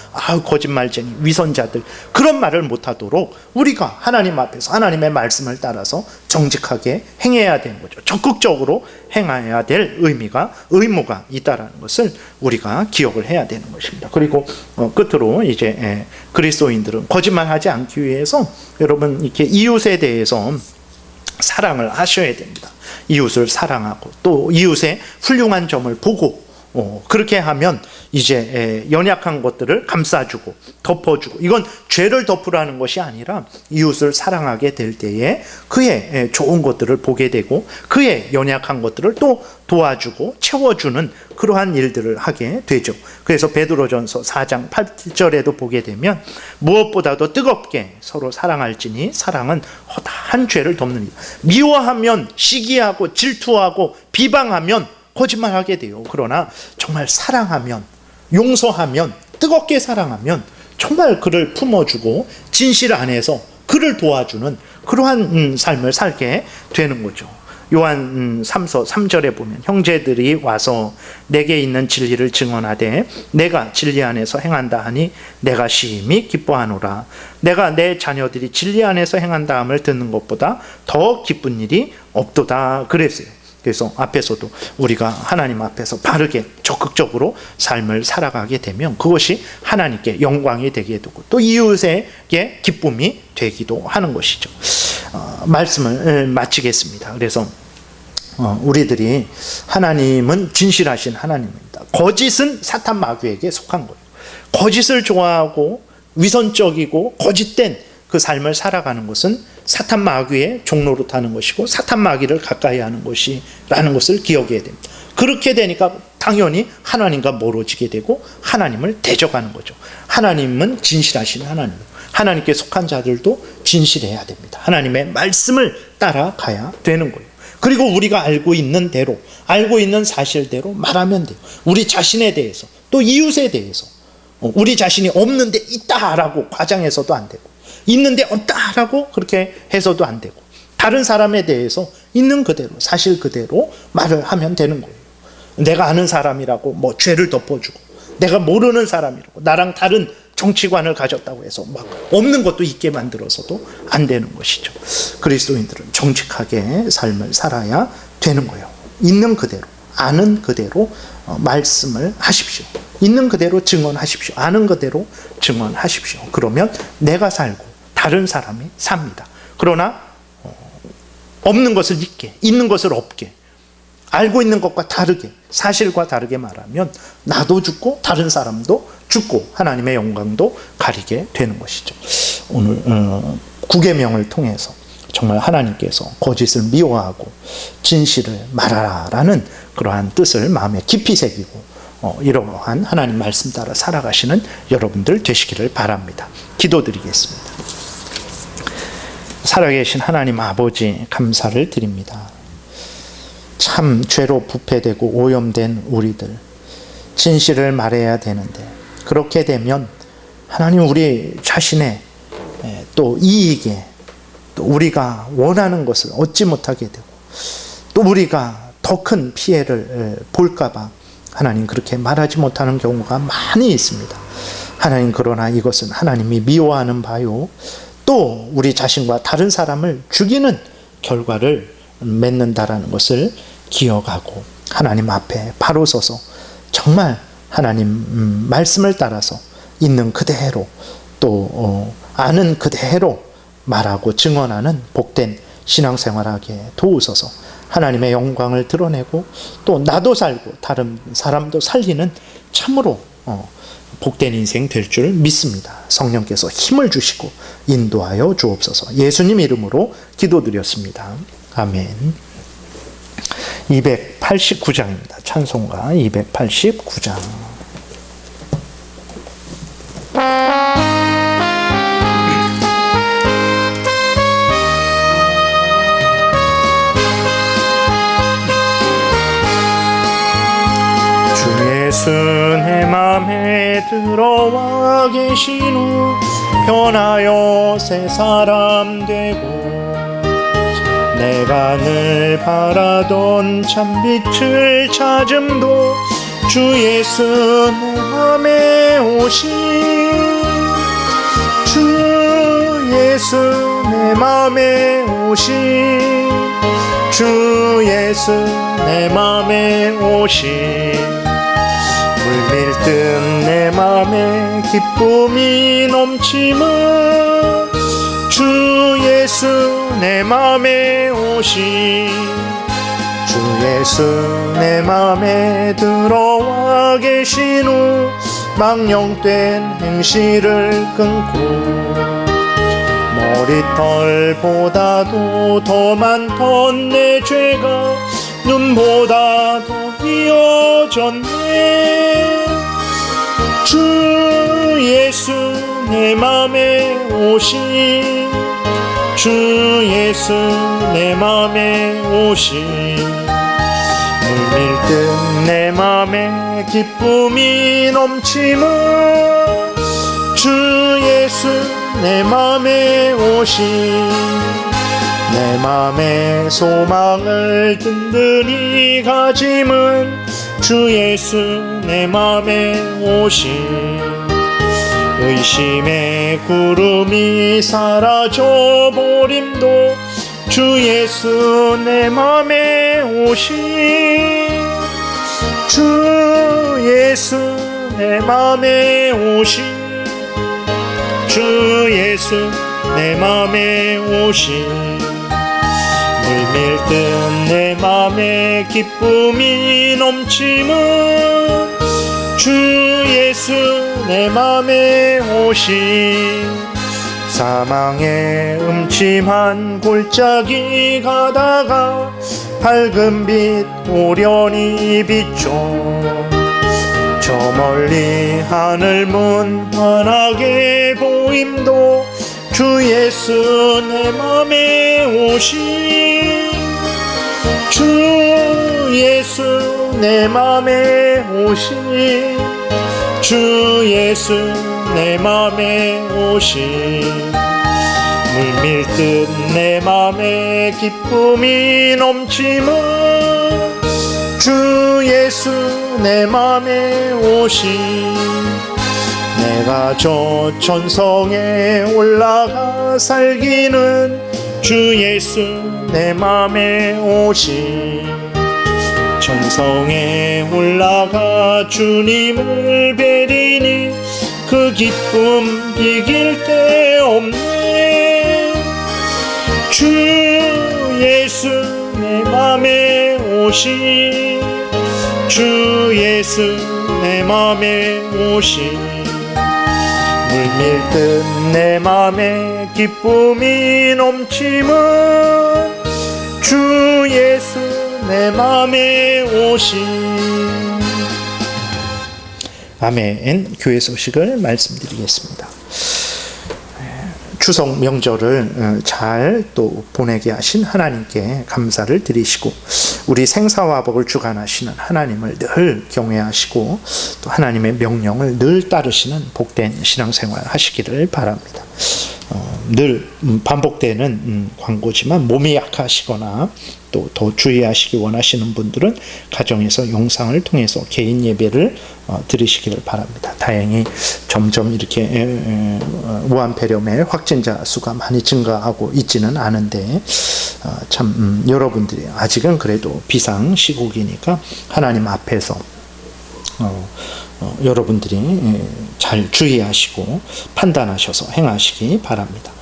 거짓말쟁이, 위선자들 그런 말을 못하도록 우리가 하나님 앞에서 하나님의 말씀을 따라서 정직하게 행해야 되는 거죠. 적극적으로 행해야 될 의무가 있다라는 것을 우리가 기억을 해야 되는 것입니다. 그리고 끝으로 이제 그리스도인들은 거짓말하지 않기 위해서 여러분 이렇게 이웃에 대해서 사랑을 하셔야 됩니다. 이웃을 사랑하고 또 이웃의 훌륭한 점을 보고 그렇게 하면 이제 연약한 것들을 감싸주고 덮어주고, 이건 죄를 덮으라는 것이 아니라 이웃을 사랑하게 될 때에 그의 좋은 것들을 보게 되고 그의 연약한 것들을 또 도와주고 채워주는 그러한 일들을 하게 되죠. 그래서 베드로전서 4장 8절에도 보게 되면 무엇보다도 뜨겁게 서로 사랑할지니 사랑은 허다한 죄를 덮느니라. 미워하면, 시기하고 질투하고 비방하면 거짓말하게 돼요. 그러나 정말 사랑하면, 용서하면, 뜨겁게 사랑하면 정말 그를 품어주고 진실 안에서 그를 도와주는 그러한 삶을 살게 되는 거죠. 요한 3서 3절에 보면 형제들이 와서 내게 있는 진리를 증언하되 내가 진리 안에서 행한다 하니 내가 심히 기뻐하노라. 내가 내 자녀들이 진리 안에서 행한다 함을 듣는 것보다 더 기쁜 일이 없도다 그랬어요. 그래서 앞에서도 우리가 하나님 앞에서 바르게 적극적으로 삶을 살아가게 되면 그것이 하나님께 영광이 되게 되고 또 이웃에게 기쁨이 되기도 하는 것이죠. 말씀을 마치겠습니다. 그래서 우리들이 하나님은 진실하신 하나님입니다. 거짓은 사탄 마귀에게 속한 거예요. 거짓을 좋아하고 위선적이고 거짓된 그 삶을 살아가는 것은 사탄 마귀의 종로로 타는 것이고 사탄 마귀를 가까이 하는 것이라는 것을 기억해야 됩니다. 그렇게 되니까 당연히 하나님과 멀어지게 되고 하나님을 대적하는 거죠. 하나님은 진실하신 하나님, 하나님께 속한 자들도 진실해야 됩니다. 하나님의 말씀을 따라가야 되는 거예요. 그리고 우리가 알고 있는 대로, 알고 있는 사실대로 말하면 돼요. 우리 자신에 대해서, 또 이웃에 대해서. 우리 자신이 없는데 있다라고 과장해서도 안 되고, 있는데 없다라고 그렇게 해서도 안 되고, 다른 사람에 대해서 있는 그대로, 사실 그대로 말을 하면 되는 거예요. 내가 아는 사람이라고 뭐 죄를 덮어주고, 내가 모르는 사람이라고 나랑 다른 정치관을 가졌다고 해서 막 없는 것도 있게 만들어서도 안 되는 것이죠. 그리스도인들은 정직하게 삶을 살아야 되는 거예요. 있는 그대로, 아는 그대로 말씀을 하십시오. 있는 그대로 증언하십시오. 아는 그대로 증언하십시오. 그러면 내가 살고 다른 사람이 삽니다. 그러나 없는 것을 있게, 있는 것을 없게, 알고 있는 것과 다르게, 사실과 다르게 말하면 나도 죽고 다른 사람도 죽고 하나님의 영광도 가리게 되는 것이죠. 오늘 9계명을 통해서 정말 하나님께서 거짓을 미워하고 진실을 말하라라는 그러한 뜻을 마음에 깊이 새기고 이러한 하나님 말씀 따라 살아가시는 여러분들 되시기를 바랍니다. 기도드리겠습니다. 살아계신 하나님 아버지 감사를 드립니다. 참 죄로 부패되고 오염된 우리들, 진실을 말해야 되는데 그렇게 되면 하나님 우리 자신의 또 이익에 또 우리가 원하는 것을 얻지 못하게 되고 또 우리가 더 큰 피해를 볼까봐 하나님 그렇게 말하지 못하는 경우가 많이 있습니다. 하나님 그러나 이것은 하나님이 미워하는 바요, 또 우리 자신과 다른 사람을 죽이는 결과를 맺는다라는 것을 기억하고 하나님 앞에 바로 서서 정말 하나님 말씀을 따라서 있는 그대로 또 아는 그대로 말하고 증언하는 복된 신앙생활하게 도우소서. 하나님의 영광을 드러내고 또 나도 살고 다른 사람도 살리는 참으로 복된 인생 될 줄 믿습니다. 성령께서 힘을 주시고 인도하여 주옵소서. 예수님 이름으로 기도드렸습니다. 아멘. 289장입니다. 찬송가 289장. 주 예수 내 맘에 들어와 계신 후 변하여 새 사람 되고 내가 늘 바라던 참빛을 찾음도 주 예수 내 맘에 오신 주 예수 내 맘에 오신 주 예수 내 맘에 오신 물밀듯 내 맘에 기쁨이 넘치는 주 예수 내 맘에 오신 주 예수 내 맘에 들어와 계신 후 망령된 행실을 끊고 머리털보다도 더 많던 내 죄가 눈보다 더 이어졌네. 주 예수 내 맘에 오신 주 예수 내 맘에 오신 물밀듯 내 맘에 기쁨이 넘치는 주 예수 내 맘에 오신 내 맘에 소망을 든든히 가짐은 주 예수 내 맘에 오신 의심의 구름이 사라져버림도 주 예수 내 맘에 오신 주 예수 내 맘에 오신 주 예수 내 맘에 오신 물밀듯 내 맘에 기쁨이 넘치는 주 예수 내 맘에 오신 사망의 음침한 골짜기 가다가 밝은 빛 오련히 비춰 저 멀리 하늘 문 환하게 보임도 주 예수 내 맘에 오신 주 예수 내 맘에 오신 주 예수 내 맘에 오신 물밀듯 내 맘에 기쁨이 넘치는 주 예수 내 맘에 오신 내가 저 천성에 올라가 살기는 주 예수 내 맘에 오신 천성에 올라가 주님을 뵈리니 그 기쁨 이길 데 없네. 주 예수 내 맘에 오신 주 예수 내 맘에 오신 물밀듯 내 맘에 기쁨이 넘치는 주 예수 내 맘에 오신 아멘. 교회 소식을 말씀드리겠습니다. 추석 명절을 잘 또 보내게 하신 하나님께 감사를 드리시고 우리 생사화복을 주관하시는 하나님을 늘 경외하시고 또 하나님의 명령을 늘 따르시는 복된 신앙생활 하시기를 바랍니다. 늘 반복되는 광고지만 몸이 약하시거나 또 더 주의하시기 원하시는 분들은 가정에서 영상을 통해서 개인 예배를 드리시기를 바랍니다. 다행히 점점 이렇게 무한폐렴의 확진자 수가 많이 증가하고 있지는 않은데 참 여러분들이 아직은 그래도 비상 시국이니까 하나님 앞에서 여러분들이 잘 주의하시고 판단하셔서 행하시기 바랍니다.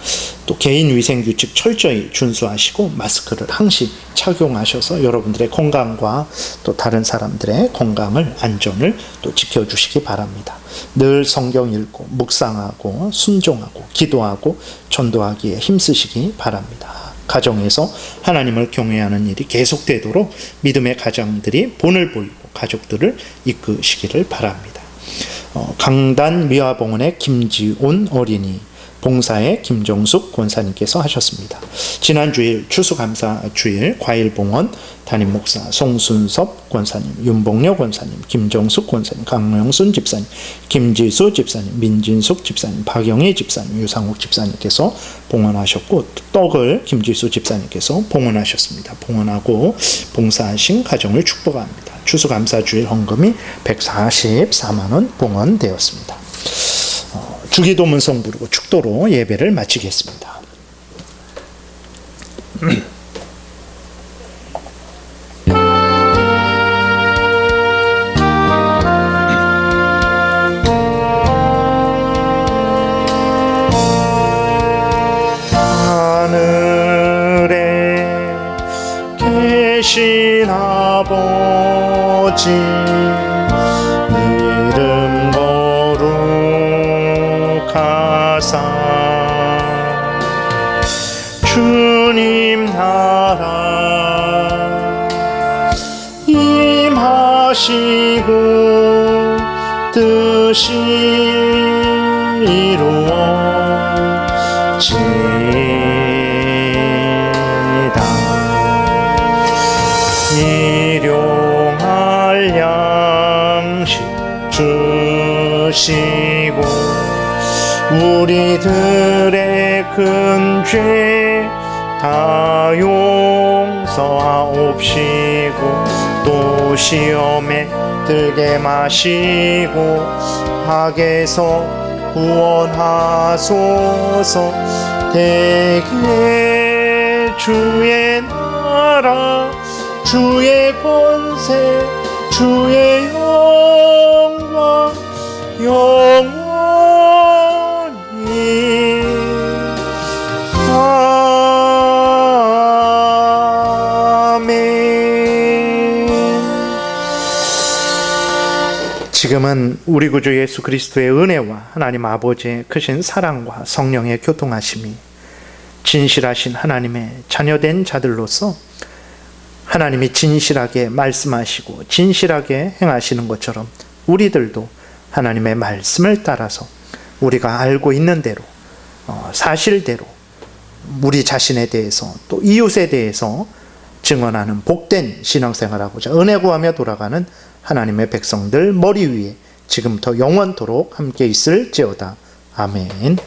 또 개인 위생 규칙 철저히 준수하시고 마스크를 항시 착용하셔서 여러분들의 건강과 또 다른 사람들의 건강을 안전을 또 지켜주시기 바랍니다. 늘 성경 읽고 묵상하고 순종하고 기도하고 전도하기에 힘쓰시기 바랍니다. 가정에서 하나님을 경외하는 일이 계속되도록 믿음의 가정들이 본을 보이고 가족들을 이끄시기를 바랍니다. 강단 미화봉원의 김지온 어린이, 봉사의 김정숙 권사님께서 하셨습니다. 지난 주일 추수감사주일 과일봉원 담임목사 송순섭 권사님, 윤봉려 권사님, 김정숙 권사님, 강영순 집사님, 김지수 집사님, 민진숙 집사님, 박영희 집사님, 유상욱 집사님께서 봉헌하셨고 떡을 김지수 집사님께서 봉헌하셨습니다. 봉헌하고 봉사하신 가정을 축복합니다. 추수감사주일 헌금이 144만 원 봉헌되었습니다. 주기도 문성 부르고 축도로 예배를 마치겠습니다. 하늘에 크신 아버지 이름 거룩하사 주님 나라 임하시고 뜻이 이루어지다 일용할 양식 주시고 우리들의 큰 죄 다 용서하옵시고 또 시험에 들게 마시고 악에서 구원하소서 대개 주의 나라 주의 권세 주의 영광 영원히 지금은 우리 구주 예수 그리스도의 은혜와 하나님 아버지의 크신 사랑과 성령의 교통하심이 진실하신 하나님의 자녀된 자들로서 하나님이 진실하게 말씀하시고 진실하게 행하시는 것처럼 우리들도 하나님의 말씀을 따라서 우리가 알고 있는 대로 사실대로 우리 자신에 대해서 또 이웃에 대해서 증언하는 복된 신앙생활하고자 은혜 구하며 돌아가는 하나님의 백성들 머리 위에 지금부터 영원토록 함께 있을지어다. 아멘.